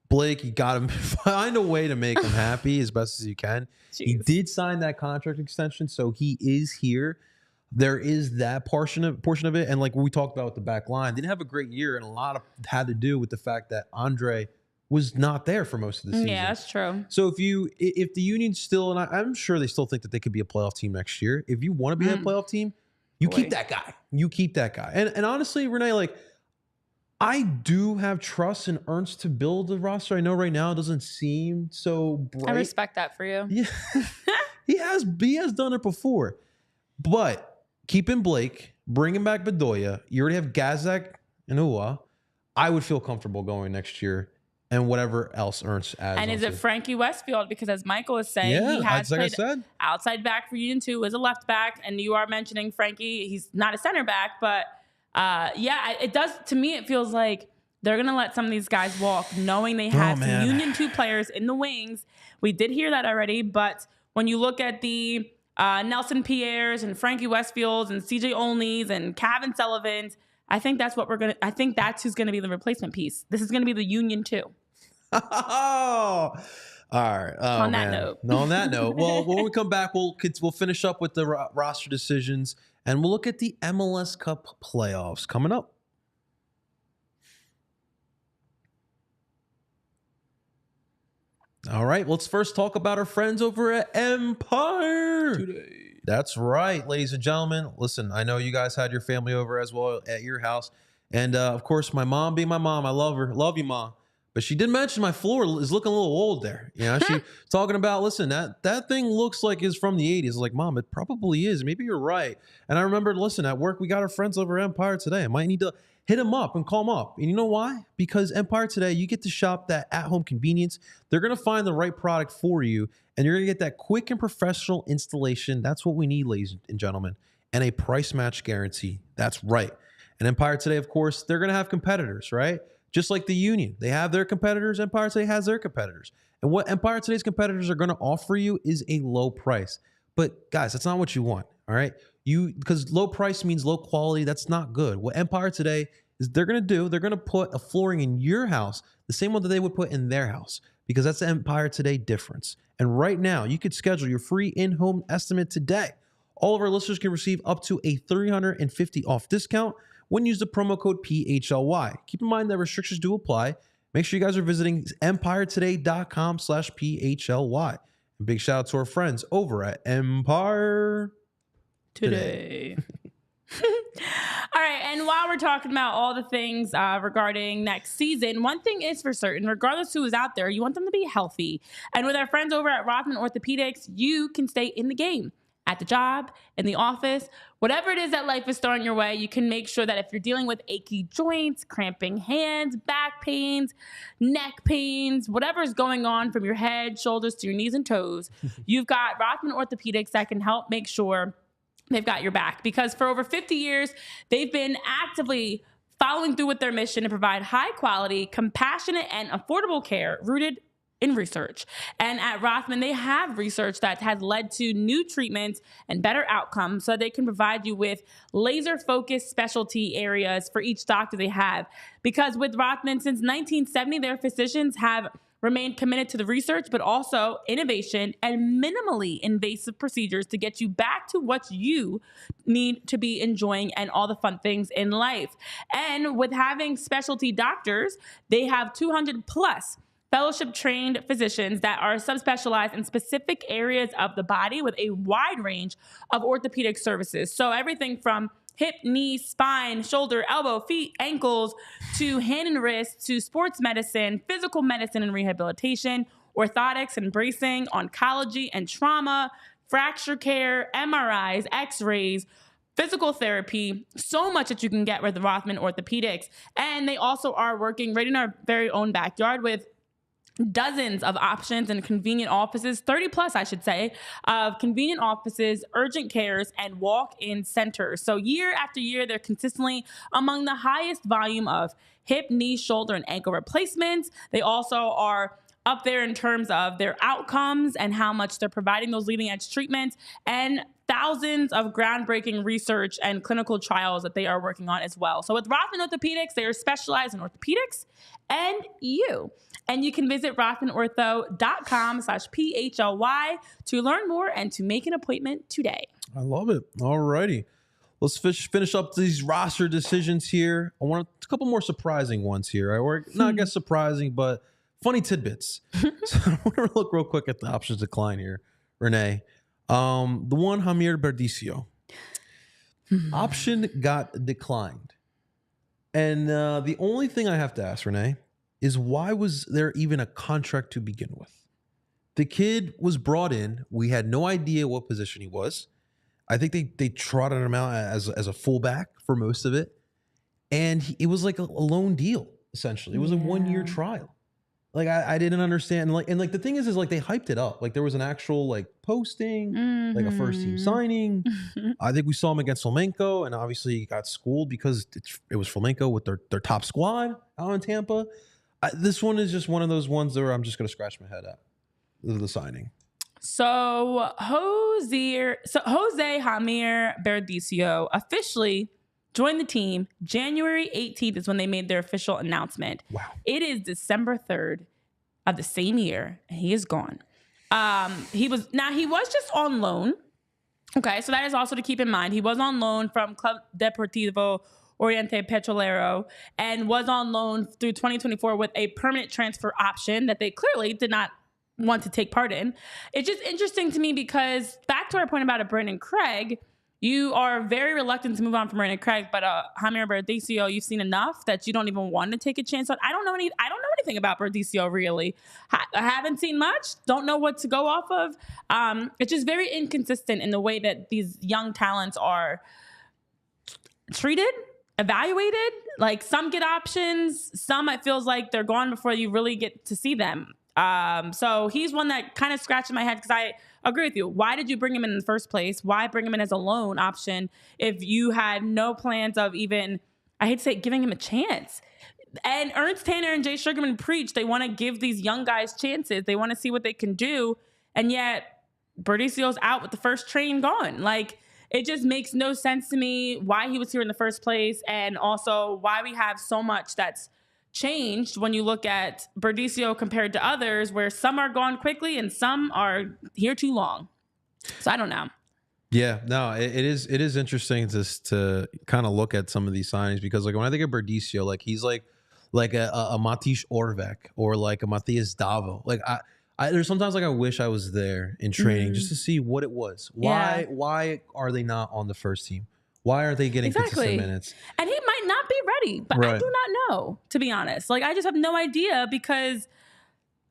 Speaker 1: Blake, you got to find a way to make him happy as best as you can. Jeez. He did sign that contract extension, so he is here. There is that portion of it. And like we talked about with the back line, didn't have a great year, and a lot of had to do with the fact that Andre was not there for most of the season.
Speaker 2: Yeah, that's true.
Speaker 1: So if the Union still, and I'm sure they still think that they could be a playoff team next year. If you want to be that playoff team, keep that guy. You keep that guy. And honestly, Renee, like, I do have trust in Ernst to build the roster. I know right now it doesn't seem so bright.
Speaker 2: I respect that for you.
Speaker 1: Yeah. He has done it before. But keeping Blake, bringing back Bedoya, you already have Gazak and Ua. I would feel comfortable going next year, and whatever else Ernst adds.
Speaker 2: And is it Frankie Westfield? Because as Michael is saying, he has played outside back for Union 2 as a left back, and you are mentioning Frankie. He's not a center back, but it does. To me, it feels like they're going to let some of these guys walk, knowing they have some Union 2 players in the wings. We did hear that already, but when you look at the Nelson Pierre's and Frankie Westfield's and CJ Olney's and Kevin Sullivan's, I think that's who's going to be the replacement piece. This is going to be the Union 2.
Speaker 1: Oh, all right. Oh,
Speaker 2: on that note.
Speaker 1: No, on that note. Well, when we come back, we'll finish up with the roster decisions, and we'll look at the MLS Cup playoffs coming up. All right, let's first talk about our friends over at Empire today. That's right, ladies and gentlemen. Listen, I know you guys had your family over as well at your house. And, of course, my mom being my mom, I love her. Love you, Mom. But she did mention my floor is looking a little old there. You know, she talking about, listen, that thing looks like it's from the 80s. Like, Mom, it probably is. Maybe you're right. And I remember, listen, at work, we got our friends over at Empire today. I might need to hit them up and call them up. And you know why? Because Empire today, you get to shop that at-home convenience. They're going to find the right product for you, and you're going to get that quick and professional installation. That's what we need, ladies and gentlemen. And a price match guarantee. That's right. And Empire today, of course, they're going to have competitors, right? Just like the Union, they have their competitors. Empire Today has their competitors. And what Empire Today's competitors are going to offer you is a low price. But guys, that's not what you want, all right? Because low price means low quality. That's not good. What Empire Today is they're going to do, they're going to put a flooring in your house the same one that they would put in their house, because that's the Empire Today difference. And right now, you could schedule your free in-home estimate today. All of our listeners can receive up to a $350 off discount when you use the promo code PHLY. Keep in mind that restrictions do apply. Make sure you guys are visiting empiretoday.com/PHLY. And big shout out to our friends over at Empire Today.
Speaker 2: All right, and while we're talking about all the things regarding next season, one thing is for certain, regardless who is out there, you want them to be healthy. And with our friends over at Rothman Orthopedics, you can stay in the game. At the job, in the office, whatever it is that life is throwing your way, you can make sure that if you're dealing with achy joints, cramping hands, back pains, neck pains, whatever is going on from your head, shoulders to your knees and toes, you've got Rothman Orthopedics that can help make sure they've got your back. Because for over 50 years, they've been actively following through with their mission to provide high quality, compassionate, and affordable care rooted in research. And at Rothman, they have research that has led to new treatments and better outcomes so they can provide you with laser-focused specialty areas for each doctor they have. Because with Rothman, since 1970, their physicians have remained committed to the research, but also innovation and minimally invasive procedures to get you back to what you need to be enjoying and all the fun things in life. And with having specialty doctors, they have 200 plus fellowship-trained physicians that are subspecialized in specific areas of the body with a wide range of orthopedic services. So everything from hip, knee, spine, shoulder, elbow, feet, ankles, to hand and wrist, to sports medicine, physical medicine and rehabilitation, orthotics and bracing, oncology and trauma, fracture care, MRIs, x-rays, physical therapy, so much that you can get with Rothman Orthopedics. And they also are working right in our very own backyard with dozens of options and convenient offices, 30 plus, I should say, of convenient offices, urgent cares, and walk-in centers. So year after year, they're consistently among the highest volume of hip, knee, shoulder, and ankle replacements. They also are up there in terms of their outcomes and how much they're providing those leading edge treatments, and thousands of groundbreaking research and clinical trials that they are working on as well. So with Rothman Orthopedics, they are specialized in orthopedics and you. And you can visit rothmanortho.com/PHLY to learn more and to make an appointment today.
Speaker 1: I love it. All righty. Let's finish up these roster decisions here. I want a couple more surprising ones here. Or not, I guess surprising, but funny tidbits. So I want to look real quick at the options decline here, Renee. The one, Jamir Berdicio. Option got declined. And the only thing I have to ask, Renee, is why was there even a contract to begin with? The kid was brought in. We had no idea what position he was. I think they trotted him out as a fullback for most of it. And it was like a loan deal, essentially. It was a 1-year trial. Like I didn't understand. And the thing is like they hyped it up. Like there was an actual like posting, like a first team signing. I think we saw him against Flamenco, and obviously he got schooled because it was Flamenco with their top squad out in Tampa. This one is just one of those ones where I'm just going to scratch my head at the signing.
Speaker 2: So Jose Jamir Berdicio officially joined the team. January 18th is when they made their official announcement.
Speaker 1: Wow.
Speaker 2: It is December 3rd of the same year, and he is gone. He was just on loan. Okay, so that is also to keep in mind. He was on loan from Club Deportivo Oriente Petrolero and was on loan through 2024 with a permanent transfer option that they clearly did not want to take part in. It's just interesting to me because back to our point about a Brandon Craig, you are very reluctant to move on from Brandon Craig, but Jamir Berdicio, you've seen enough that you don't even want to take a chance on. I don't know anything about Berdicio really. I haven't seen much. Don't know what to go off of. It's just very inconsistent in the way that these young talents are treated, evaluated. Like some get options, some it feels like they're gone before you really get to see them. So he's one that kind of scratched in my head because I agree with you. Why did you bring him in the first place? Why bring him in as a loan option if you had no plans of even, I hate to say, giving him a chance? And Ernst Tanner and Jay Sugarman preach they want to give these young guys chances. They want to see what they can do. And yet Berticio's out with the first train gone. Like, it just makes no sense to me why he was here in the first place, and also why we have so much that's changed when you look at Berticio compared to others, where some are gone quickly and some are here too long. So I don't know.
Speaker 1: Yeah, no, it is interesting to kind of look at some of these signings, because like when I think of Berticio, like he's like a Matiš Orvek or like a Matthias Davo. Like there's sometimes like I wish I was there in training just to see what it was. Why are they not on the first team? Why are they getting consistent minutes?
Speaker 2: And he might not be ready, but I do not know, to be honest. Like, I just have no idea, because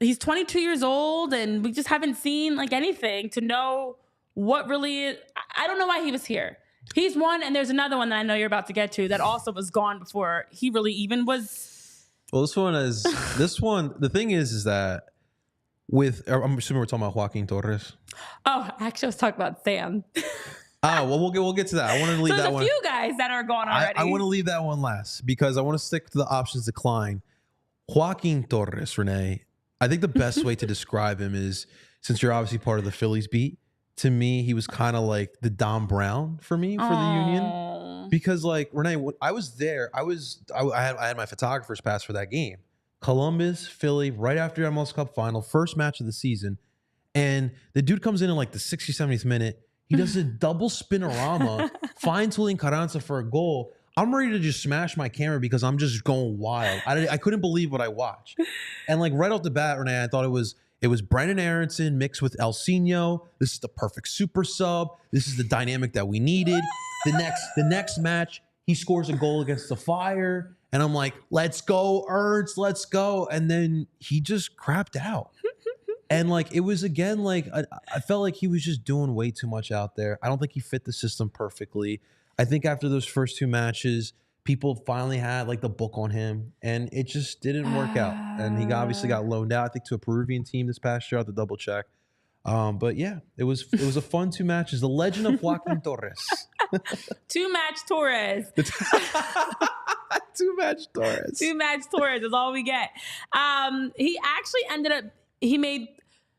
Speaker 2: he's 22 years old and we just haven't seen like anything to know what really is. I don't know why he was here. He's one, and there's another one that I know you're about to get to that also was gone before he really even was.
Speaker 1: Well, this one. The thing is that I'm assuming we're talking about Joaquin Torres.
Speaker 2: Oh, actually, I was talking about Sam.
Speaker 1: Well, we'll get to that. I want to leave that one.
Speaker 2: There's a few guys that are gone already.
Speaker 1: I want to leave that one last because I want to stick to the options decline. Joaquin Torres, Renee. I think the best way to describe him is, since you're obviously part of the Phillies beat, to me, he was kind of like the Don Brown for me for the Union. Because like, Renee, when I was there, I had my photographer's pass for that game. Columbus, Philly, right after MLS Cup final, first match of the season. And the dude comes in like the 60th, 70th minute. He does a double spinorama, finds Julian Carranza for a goal. I'm ready to just smash my camera because I'm just going wild. I couldn't believe what I watched. And like right off the bat, Renee, I thought it was Brandon Aronson mixed with Elsinho. This is the perfect super sub. This is the dynamic that we needed. The next match, he scores a goal against the Fire. And I'm like, let's go, Ernst, let's go. And then he just crapped out. And like, it was again, like, I felt like he was just doing way too much out there. I don't think he fit the system perfectly. I think after those first two matches, people finally had like the book on him, and it just didn't work out. And he obviously got loaned out, I think, to a Peruvian team this past year. I have to double check. But yeah, it was a fun two matches. The legend of Joaquin Torres.
Speaker 2: Two-match Torres.
Speaker 1: Two-match Torres.
Speaker 2: Two-match Torres is all we get. He actually ended up, he made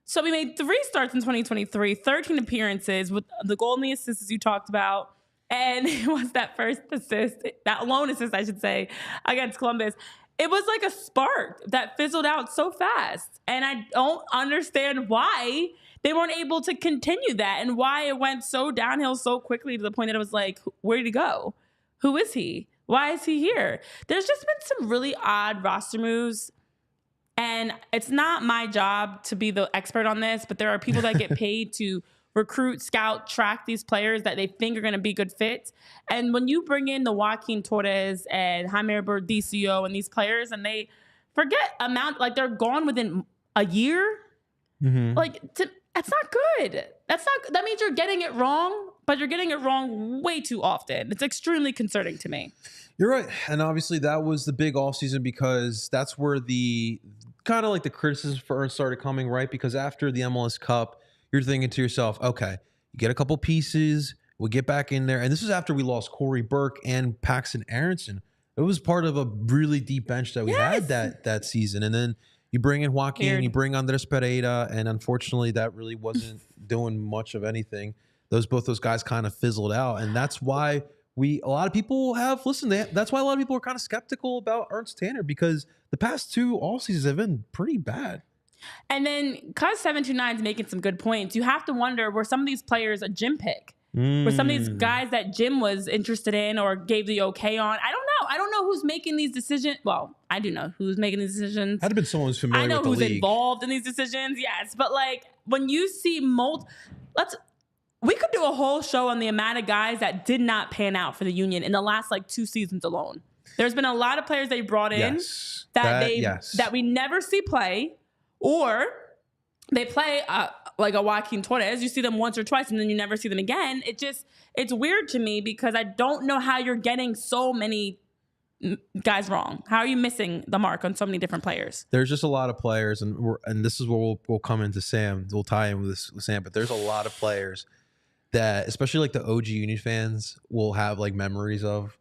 Speaker 2: 3 starts in 2023, 13 appearances with the goal and the assists, as you talked about. And it was that first assist, that lone assist, I should say, against Columbus. It was like a spark that fizzled out so fast. And I don't understand why they weren't able to continue that, and why it went so downhill so quickly to the point that it was like, where did he go? Who is he? Why is he here? There's just been some really odd roster moves. And it's not my job to be the expert on this, but there are people that get paid to recruit, scout, track these players that they think are going to be good fits. And when you bring in the Joaquin Torres and Jaime Berticio and these players, and they forget like they're gone within a year, that's not good. That means you're getting it wrong, but you're getting it wrong way too often. It's extremely concerning to me.
Speaker 1: You're right. And obviously that was the big offseason, because that's where the kind of like the criticism for Ernst started coming, right? Because after the MLS Cup, you're thinking to yourself, okay, you get a couple pieces, we'll get back in there. And this was after we lost Corey Burke and Paxton Aronson. It was part of a really deep bench that we had that season. And then you bring in Joaquin, you bring Andres Pereira, and unfortunately that really wasn't doing much of anything. Both those guys kind of fizzled out. And that's why that's why a lot of people are kind of skeptical about Ernst Tanner, because the past two all seasons have been pretty bad.
Speaker 2: And then, because 729 is making some good points, you have to wonder, were some of these players a Jim pick? Were some of these guys that Jim was interested in or gave the okay on? I don't know. I don't know who's making these decisions. Well, I do know who's making these decisions.
Speaker 1: Had to been someone who's familiar with the league.
Speaker 2: I know who's involved in these decisions, yes. But like, when you see we could do a whole show on the amount of guys that did not pan out for the Union in the last like 2 seasons alone. There's been a lot of players they brought in that we never see play. Or they play like a Joaquin Torres. You see them once or twice, and then you never see them again. It's weird to me, because I don't know how you're getting so many guys wrong. How are you missing the mark on so many different players?
Speaker 1: There's just a lot of players, and this is where we'll come into Sam. We'll tie in with Sam, but there's a lot of players that, especially like the OG Union fans, will have like memories of.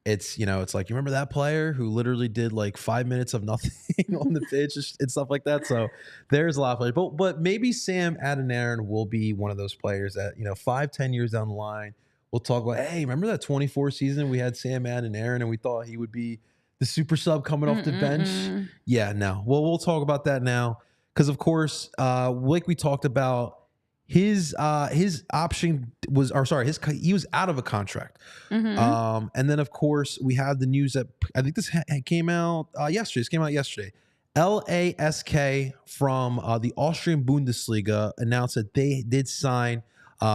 Speaker 1: it's, it's like, you remember that player who literally did like 5 minutes of nothing on the pitch and stuff like that. So there's a lot of players, but maybe Sam Adeniran will be one of those players that, 5-10 years down the line, we'll talk about, hey, remember that 24 season we had Sam Adeniran and we thought he would be the super sub coming off the bench? Yeah, no. Well, we'll talk about that now. Because, of course, like we talked about, his option was, he was out of a contract. And then, of course, we have the news that I think this came out yesterday. This came out yesterday. LASK from the Austrian Bundesliga announced that they did sign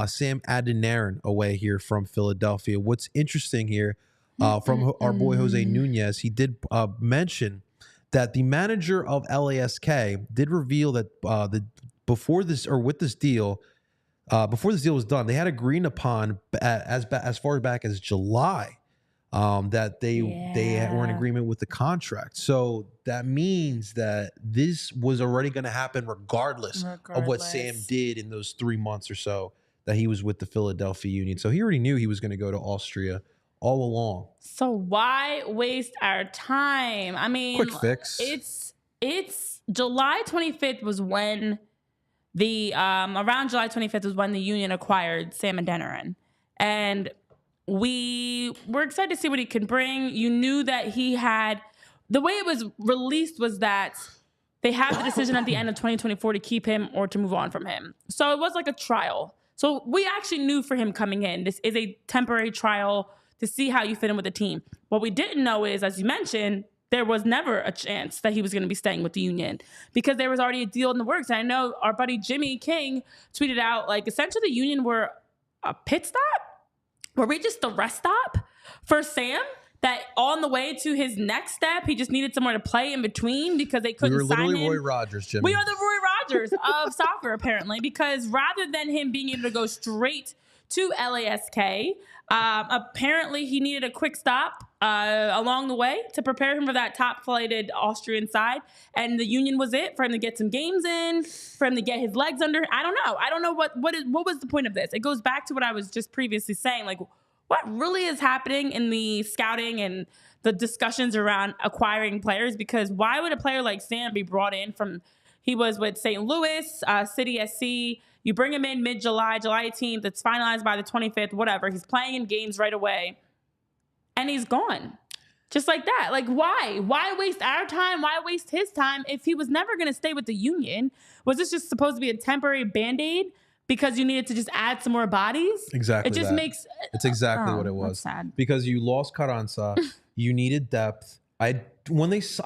Speaker 1: Sam Adeniran away here from Philadelphia. What's interesting here from our boy Jose Nunez, he did mention that the manager of LASK did reveal that before this deal was done, they had agreed upon as far back as July that they were in agreement with the contract. So that means that this was already going to happen regardless of what Sam did in those 3 months or so that he was with the Philadelphia Union. So he already knew he was going to go to Austria all along. So
Speaker 2: why waste our time? I mean,
Speaker 1: quick fix.
Speaker 2: It's July 25th was when around July 25th was when the Union acquired Sam Adeniran. And we were excited to see what he could bring. You knew that he had, the way it was released was that they had the decision at the end of 2024 to keep him or to move on from him. So it was like a trial. So we actually knew for him coming in, this is a temporary trial to see how you fit in with the team. What we didn't know is, as you mentioned, there was never a chance that he was going to be staying with the Union because there was already a deal in the works. And I know our buddy Jimmy King tweeted out, like, essentially the Union were a pit stop. Were we just the rest stop for Sam? That on the way to his next step, he just needed somewhere to play in between because they couldn't sign him. We were
Speaker 1: literally Roy Rogers, Jimmy.
Speaker 2: We are the Roy Rogers of soccer, apparently, because rather than him being able to go straight to LASK, apparently he needed a quick stop along the way to prepare him for that top-flighted Austrian side. And the Union was it for him to get some games in, for him to get his legs under. I don't know what was the point of this. It goes back to what I was just previously saying, like, what really is happening in the scouting and the discussions around acquiring players? Because why would a player like Sam be brought in from, he was with St. Louis, City SC. You bring him in mid-July, July 18th. It's finalized by the 25th, whatever. He's playing in games right away. And he's gone. Just like that. Like, why? Why waste our time? Why waste his time if he was never going to stay with the Union? Was this just supposed to be a temporary Band-Aid? Because you needed to just add some more bodies?
Speaker 1: Exactly.
Speaker 2: It just makes...
Speaker 1: It's exactly what it was.
Speaker 2: That's sad.
Speaker 1: Because you lost Carranza. You needed depth. I'll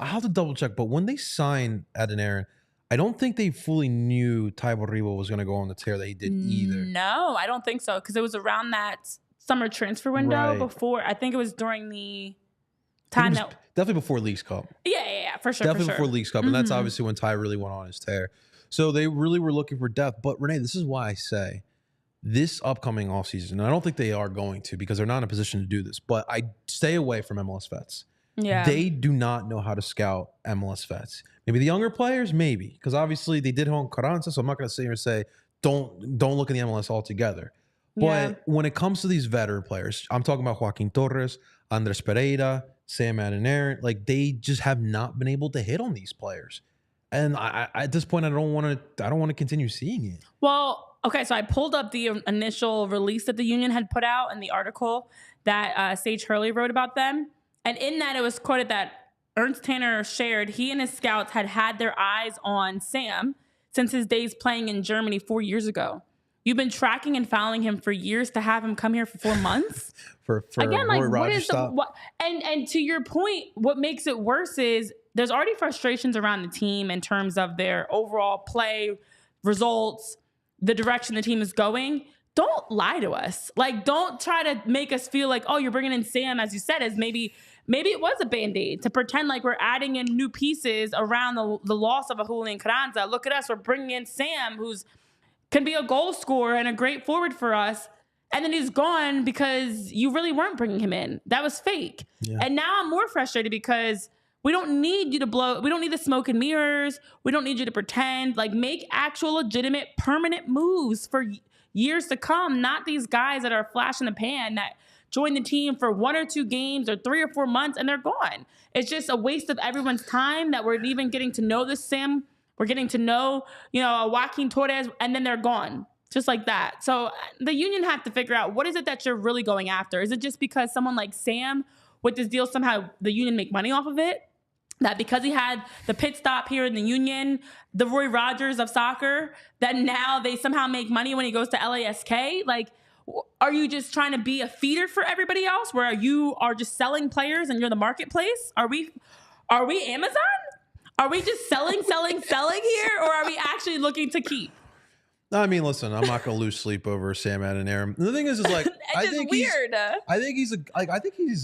Speaker 1: have to double check, but when they signed Adeniran, I don't think they fully knew Tybor Ribo was going to go on the tear that he did either.
Speaker 2: No, I don't think so. Because it was around that summer transfer window before. I think it was during the time that...
Speaker 1: Definitely before Leagues Cup.
Speaker 2: Yeah, for sure.
Speaker 1: Definitely before Leagues Cup. And that's obviously when Ty really went on his tear. So they really were looking for depth. But Renee, this is why I say this upcoming offseason, and I don't think they are going to because they're not in a position to do this, but I stay away from MLS vets.
Speaker 2: Yeah.
Speaker 1: They do not know how to scout MLS vets. Maybe the younger players, maybe, because obviously they did home Carranza, so I'm not going to sit here and say don't look in the MLS altogether. But when it comes to these veteran players, I'm talking about Joaquin Torres, Andres Pereira, Sam Adeniran, like they just have not been able to hit on these players. And I at this point, I don't want to continue seeing it.
Speaker 2: Well, okay, so I pulled up the initial release that the Union had put out and the article that Sage Hurley wrote about them. And in that, it was quoted that Ernst Tanner shared he and his scouts had their eyes on Sam since his days playing in Germany 4 years ago. You've been tracking and following him for years to have him come here for 4 months?
Speaker 1: for
Speaker 2: Again, like,
Speaker 1: Roy
Speaker 2: what
Speaker 1: Rogers
Speaker 2: is the... What, and to your point, what makes it worse is there's already frustrations around the team in terms of their overall play, results, the direction the team is going. Don't lie to us. Like, don't try to make us feel like, oh, you're bringing in Sam, as you said, as maybe it was a Band-Aid to pretend like we're adding in new pieces around the loss of a Julian Carranza. Look at us. We're bringing in Sam, who's can be a goal scorer and a great forward for us. And then he's gone because you really weren't bringing him in. That was fake. Yeah. And now I'm more frustrated because we don't need you to blow. We don't need the smoke and mirrors. We don't need you to pretend. Like, make actual, legitimate, permanent moves for years to come. Not these guys that are flash in the pan that join the team for 1 or 2 games or 3 or 4 months, and they're gone. It's just a waste of everyone's time that we're even getting to know this Sam. We're getting to know, Joaquin Torres, and then they're gone. Just like that. So the Union have to figure out, what is it that you're really going after? Is it just because someone like Sam with this deal, somehow the Union make money off of it? That because he had the pit stop here in the Union, the Roy Rogers of soccer, that now they somehow make money when he goes to LASK? Like, are you just trying to be a feeder for everybody else, where you are just selling players and you're the marketplace? Are we Amazon? Are we just selling here, or are we actually looking to keep?
Speaker 1: I mean, listen, I'm not going to lose sleep over Sam Adeniran. The thing is like, I think he's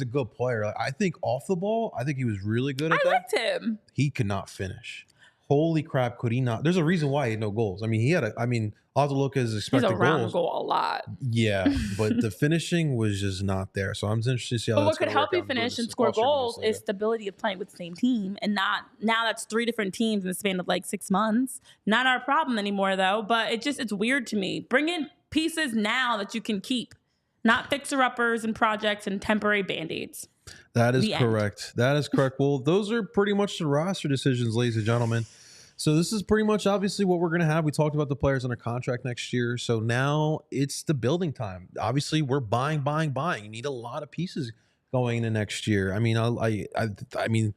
Speaker 1: a good player. I think off the ball, I think he was really good at that.
Speaker 2: I liked him.
Speaker 1: He could not finish. Holy crap, could he not? There's a reason why he had no goals. I mean, I'll have to look at his expected goals.
Speaker 2: He's around goal a lot.
Speaker 1: Yeah, but the finishing was just not there. So I'm interested to see how. But
Speaker 2: what could help you finish and score goals is stability of playing with the same team, and now that's 3 different teams in the span of like 6 months. Not our problem anymore, though. But it's weird to me. Bring in pieces now that you can keep, not fixer-uppers and projects and temporary band-aids.
Speaker 1: That is correct. That is correct. Well, those are pretty much the roster decisions, ladies and gentlemen. So this is pretty much obviously what we're going to have. We talked about the players under contract next year. So now it's the building time. Obviously, we're buying. You need a lot of pieces going into next year. I mean, I mean,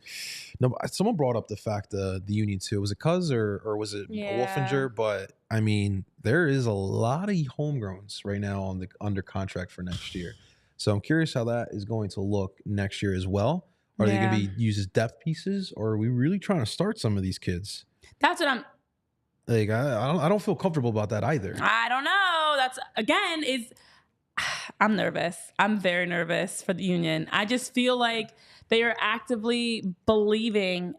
Speaker 1: no, someone brought up the fact the Union too. Was it Cuz or was it Wolfinger? But I mean, there is a lot of homegrowns right now under contract for next year. So I'm curious how that is going to look next year as well. Are they going to be used as depth pieces, or are we really trying to start some of these kids?
Speaker 2: That's what I'm
Speaker 1: like. I don't feel comfortable about that either.
Speaker 2: I don't know. That's I'm nervous. I'm very nervous for the Union. I just feel like they are actively believing.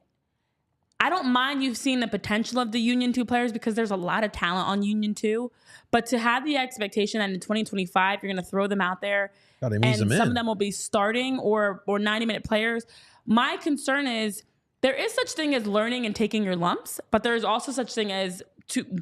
Speaker 2: I don't mind you've seen the potential of the Union 2 players, because there's a lot of talent on Union 2. But to have the expectation that in 2025 you're going to throw them out there and some of them will be starting or 90-minute players. My concern is, there is such thing as learning and taking your lumps, but there is also such thing as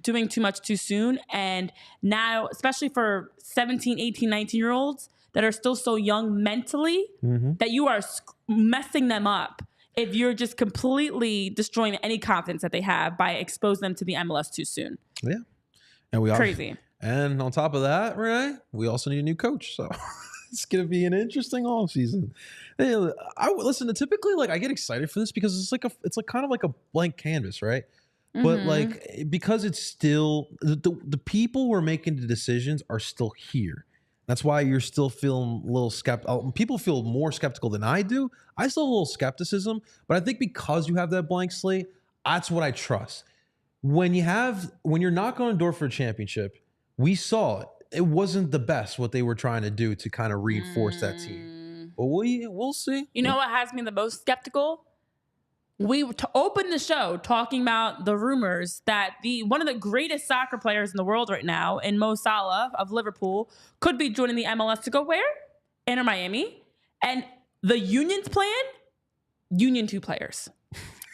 Speaker 2: doing too much too soon. And now, especially for 17, 18, 19-year-olds that are still so young mentally, that you are messing them up if you're just completely destroying any confidence that they have by exposing them to the MLS too soon. Yeah.
Speaker 1: And
Speaker 2: crazy.
Speaker 1: And on top of that, Renee, we also need a new coach. So it's going to be an interesting offseason. Listen, typically, like, I get excited for this because it's kind of like a blank canvas, right? But like, because it's still the people who are making the decisions are still here. That's why you're still feeling a little skeptical. People feel more skeptical than I do. I still have a little skepticism, but I think because you have that blank slate, that's what I trust. When you're not going to door for a championship, we saw it wasn't the best what they were trying to do to kind of reinforce that team. But we'll see.
Speaker 2: You know what has me the most skeptical? We opened the show talking about the rumors that one of the greatest soccer players in the world right now, in Mo Salah of Liverpool, could be joining the MLS to go where? Inter Miami. And the Union's plan? Union 2 players.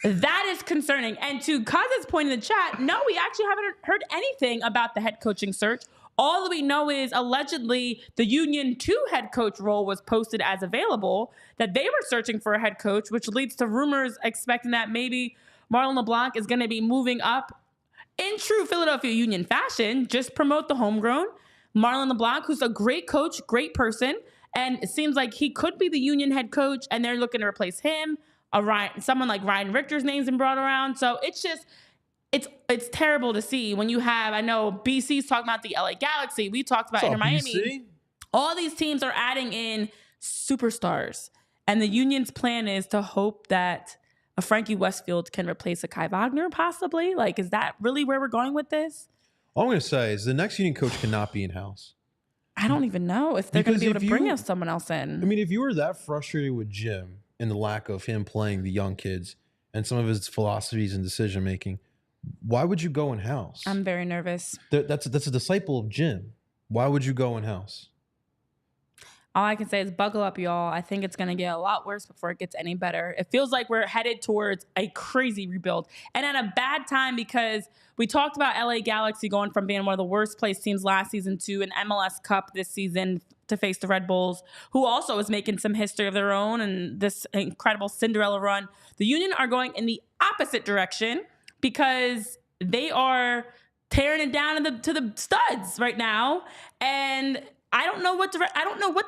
Speaker 2: That is concerning. And to Kaz's point in the chat, no, we actually haven't heard anything about the head coaching search. All that we know is allegedly the Union 2 head coach role was posted as available, that they were searching for a head coach, which leads to rumors expecting that maybe Marlon LeBlanc is going to be moving up in true Philadelphia Union fashion, just promote the homegrown. Marlon LeBlanc, who's a great coach, great person, and it seems like he could be the Union head coach, and they're looking to replace him. Someone like Ryan Richter's name's been brought around. So it's just... It's terrible to see when you have, I know BC's talking about the LA Galaxy. We talked about Inter Miami. BC? All these teams are adding in superstars. And the Union's plan is to hope that a Frankie Westfield can replace a Kai Wagner possibly. Like, is that really where we're going with this?
Speaker 1: All I'm going to say is the next Union coach cannot be in-house.
Speaker 2: I don't even know if they're going to be able to bring us someone else in.
Speaker 1: I mean, if you were that frustrated with Jim and the lack of him playing the young kids and some of his philosophies and decision-making, why would you go in-house?
Speaker 2: I'm very nervous.
Speaker 1: That's a disciple of Jim. Why would you go in-house?
Speaker 2: All I can say is buckle up, y'all. I think it's going to get a lot worse before it gets any better. It feels like we're headed towards a crazy rebuild. And at a bad time, because we talked about LA Galaxy going from being one of the worst placed teams last season to an MLS Cup this season to face the Red Bulls, who also is making some history of their own and this incredible Cinderella run. The Union are going in the opposite direction because they are tearing it down to the studs right now. And I don't know what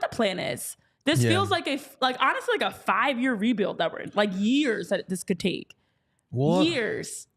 Speaker 2: the plan is. This feels like honestly like a 5-year rebuild that we're in, like years that this could take. Years.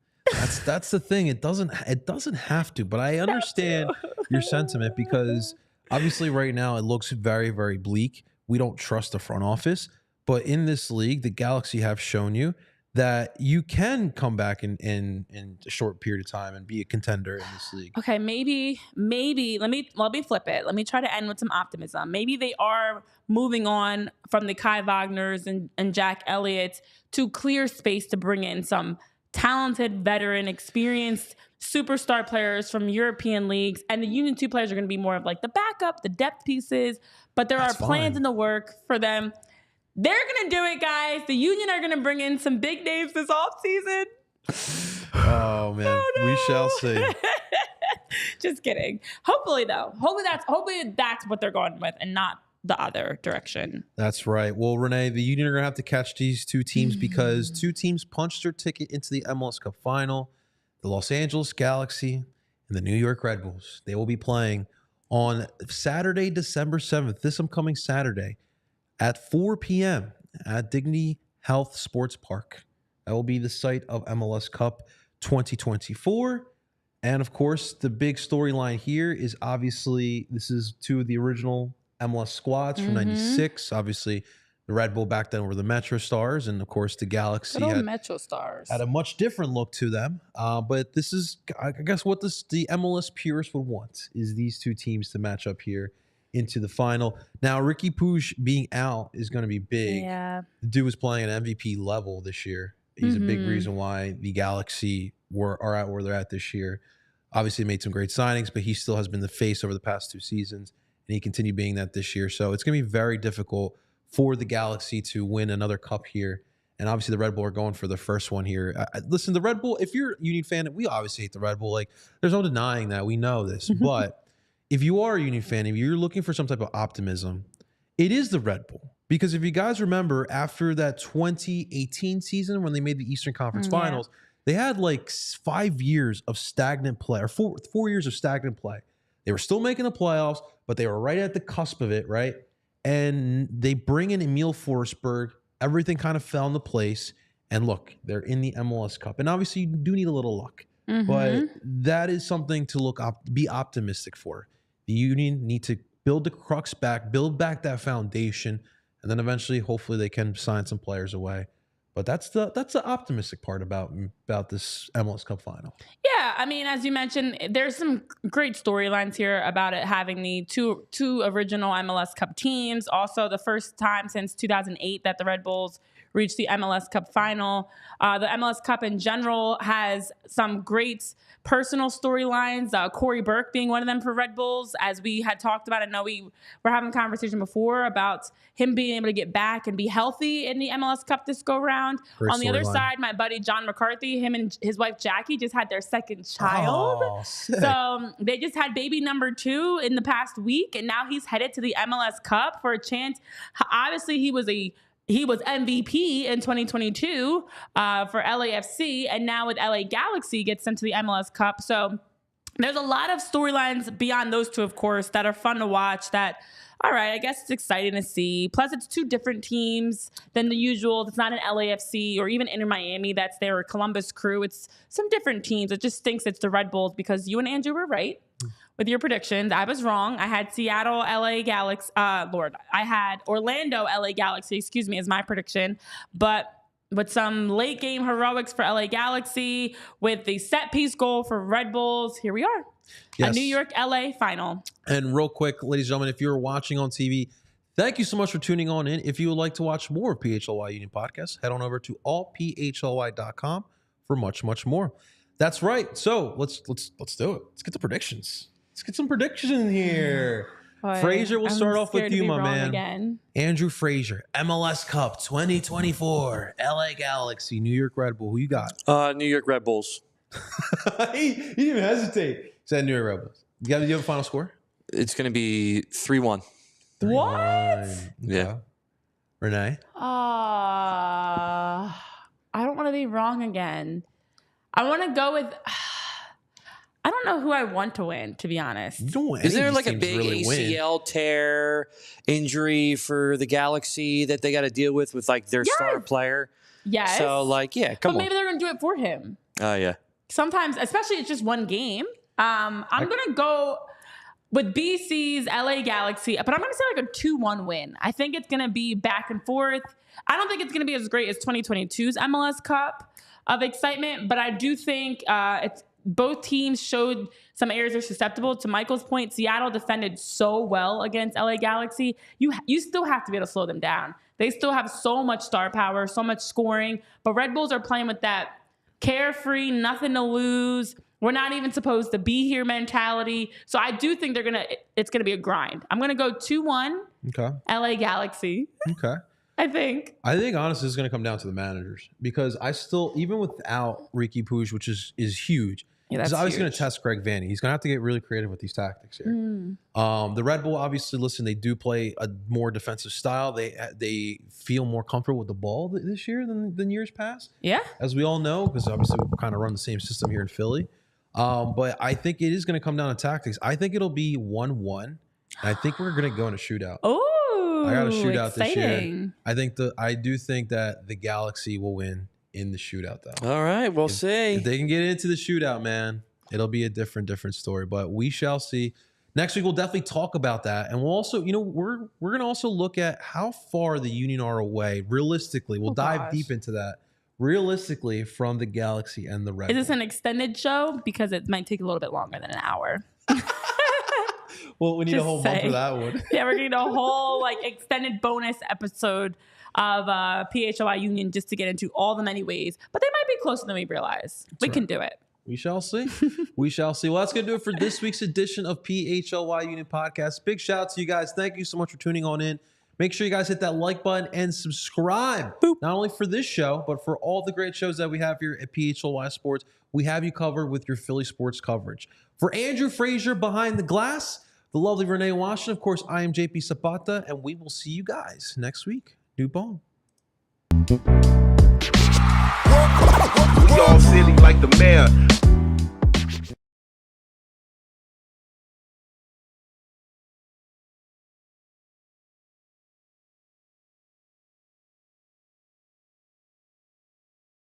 Speaker 1: That's the thing. It doesn't have to, but I understand your sentiment because obviously right now it looks very, very bleak. We don't trust the front office, but in this league, the Galaxy have shown you that you can come back in a short period of time and be a contender in this league.
Speaker 2: Okay, maybe let me flip it. Let me try to end with some optimism. Maybe they are moving on from the Kai Wagners and Jack Elliott to clear space to bring in some talented, veteran, experienced superstar players from European leagues. And the Union 2 players are going to be more of like the backup, the depth pieces, but there are plans in the work for them. They're going to do it, guys. The Union are going to bring in some big names this offseason.
Speaker 1: Oh, man. Oh, no. We shall see.
Speaker 2: Just kidding. Hopefully, though. Hopefully that's what they're going with and not the other direction.
Speaker 1: That's right. Well, Renee, the Union are going to have to catch these two teams because two teams punched their ticket into the MLS Cup final. The Los Angeles Galaxy and the New York Red Bulls. They will be playing on Saturday, December 7th, this upcoming Saturday, at 4 p.m. at Dignity Health Sports Park. That will be the site of MLS Cup 2024. And, of course, the big storyline here is obviously this is two of the original MLS squads from 96. Obviously, the Red Bull back then were the Metro Stars. And, of course, the Galaxy had a much different look to them. But this is, I guess, what the MLS purists would want is these two teams to match up here into the final. Now, Ricky Puig being out is going to be big.
Speaker 2: Yeah.
Speaker 1: The dude was playing at MVP level this year. He's a big reason why the Galaxy are at where they're at this year. Obviously made some great signings, but he still has been the face over the past 2 seasons, and he continued being that this year. So it's going to be very difficult for the Galaxy to win another cup here. And obviously the Red Bull are going for the first one here. Listen, the Red Bull, if you're a Union fan, we obviously hate the Red Bull. Like, there's no denying that. We know this. But if you are a Union fan, if you're looking for some type of optimism, it is the Red Bull. Because if you guys remember, after that 2018 season when they made the Eastern Conference Finals, they had like 5 years of stagnant play, or 4 years of stagnant play. They were still making the playoffs, but they were right at the cusp of it, right? And they bring in Emil Forsberg. Everything kind of fell into place. And look, they're in the MLS Cup. And obviously, you do need a little luck. But that is something to be optimistic for. The Union need to build the crux back, build back that foundation, and then eventually, hopefully, they can sign some players away. But that's the optimistic part about this MLS Cup final.
Speaker 2: Yeah, I mean, as you mentioned, there's some great storylines here about it having the two original MLS Cup teams. Also, the first time since 2008 that the Red Bulls reached the MLS Cup final. The MLS Cup in general has some great personal storylines. Corey Burke being one of them for Red Bulls, as we had talked about. I know we were having a conversation before about him being able to get back and be healthy in the MLS Cup this go round. On the other side, my buddy John McCarthy, him and his wife Jackie just had their second child.
Speaker 1: Oh, sick.
Speaker 2: So they just had baby number 2 in the past week, and now he's headed to the MLS Cup for a chance. Obviously, he was MVP in 2022 for LAFC, and now with LA Galaxy gets sent to the MLS Cup. So there's a lot of storylines beyond those two, of course, that are fun to watch. That, all right, I guess it's exciting to see. Plus, it's 2 different teams than the usual. It's not an LAFC or even Inter Miami that's their Columbus Crew. It's some different teams. It just stinks it's the Red Bulls because you and Andrew were right with your predictions. I was wrong. I had Seattle, LA Galaxy. I had Orlando, LA Galaxy, as my prediction. But with some late game heroics for LA Galaxy, with the set piece goal for Red Bulls, here we are. Yes. A New York, LA final.
Speaker 1: And real quick, ladies and gentlemen, if you're watching on TV, thank you so much for tuning on in. If you would like to watch more of PHLY Union podcasts, head on over to allphly.com for much, much more. That's right. So let's do it. Let's get the predictions. Let's get some predictions in here. Frazier, we'll start off with you, my man.
Speaker 2: Again.
Speaker 1: Andrew Frazier, MLS Cup 2024, LA Galaxy, New York Red Bull. Who you got?
Speaker 3: New York Red Bulls.
Speaker 1: he didn't even hesitate. He said New York Red Bulls. Do you have a final score?
Speaker 3: It's going to be 3-1.
Speaker 2: What?
Speaker 1: Okay.
Speaker 3: Yeah.
Speaker 1: Renee?
Speaker 2: I don't want to be wrong again. I want to go with... I don't know who I want to win, to be honest.
Speaker 3: Is there like a big ACL tear injury for the Galaxy that they got to deal with like their star player?
Speaker 2: Yes.
Speaker 3: So like, come on.
Speaker 2: But maybe they're going to do it for him.
Speaker 3: Oh, yeah.
Speaker 2: Sometimes, especially it's just one game. I'm going to go with BC's LA Galaxy, but I'm going to say like a 2-1 win. I think it's going to be back and forth. I don't think it's going to be as great as 2022's MLS Cup of excitement, but I do think both teams showed some areas are susceptible. To Michael's point, Seattle defended so well against LA Galaxy. You still have to be able to slow them down. They still have so much star power, so much scoring, but Red Bulls are playing with that carefree, nothing to lose. We're not even supposed to be here mentality. So I do think it's going to be a grind. I'm going to go 2-1.
Speaker 1: Okay.
Speaker 2: LA Galaxy.
Speaker 1: Okay.
Speaker 2: I think
Speaker 1: honestly it's going to come down to the managers because I still, even without Ricky Puig, which is huge, he's obviously going to test Greg Vanney. He's going to have to get really creative with these tactics here. The Red Bull, obviously, listen, they do play a more defensive style. They feel more comfortable with the ball this year than years past.
Speaker 2: Yeah.
Speaker 1: As we all know, because obviously we kind of run the same system here in Philly. But I think it is going to come down to tactics. I think it'll be 1-1. And I think we're going to go in a shootout.
Speaker 2: Oh.
Speaker 1: I got a shootout this year.
Speaker 2: Exciting.
Speaker 1: I do think that the Galaxy will win in the shootout, though.
Speaker 3: All right, we'll see.
Speaker 1: If they can get into the shootout, man, it'll be a different story. But we shall see. Next week, we'll definitely talk about that. And we'll also, we're going to also look at how far the Union are away, realistically. We'll dive deep into that. Realistically, from the Galaxy and the Red Bull.
Speaker 2: Is this an extended show? Because it might take a little bit longer than an hour.
Speaker 1: Well, we need a whole month for that one.
Speaker 2: Yeah, we're going to need a whole extended bonus episode of PHLY Union just to get into all the many ways. But they might be closer than we realize. We can do it.
Speaker 1: We shall see. We shall see. Well, that's going to do it for this week's edition of PHLY Union Podcast. Big shout out to you guys. Thank you so much for tuning on in. Make sure you guys hit that like button and subscribe. Boop. Not only for this show, but for all the great shows that we have here at PHLY Sports. We have you covered with your Philly sports coverage. For Andrew Frazier behind the glass, the lovely Renee Washington, of course, I am JP Zapata, and we will see you guys next week. New bone.
Speaker 4: We all see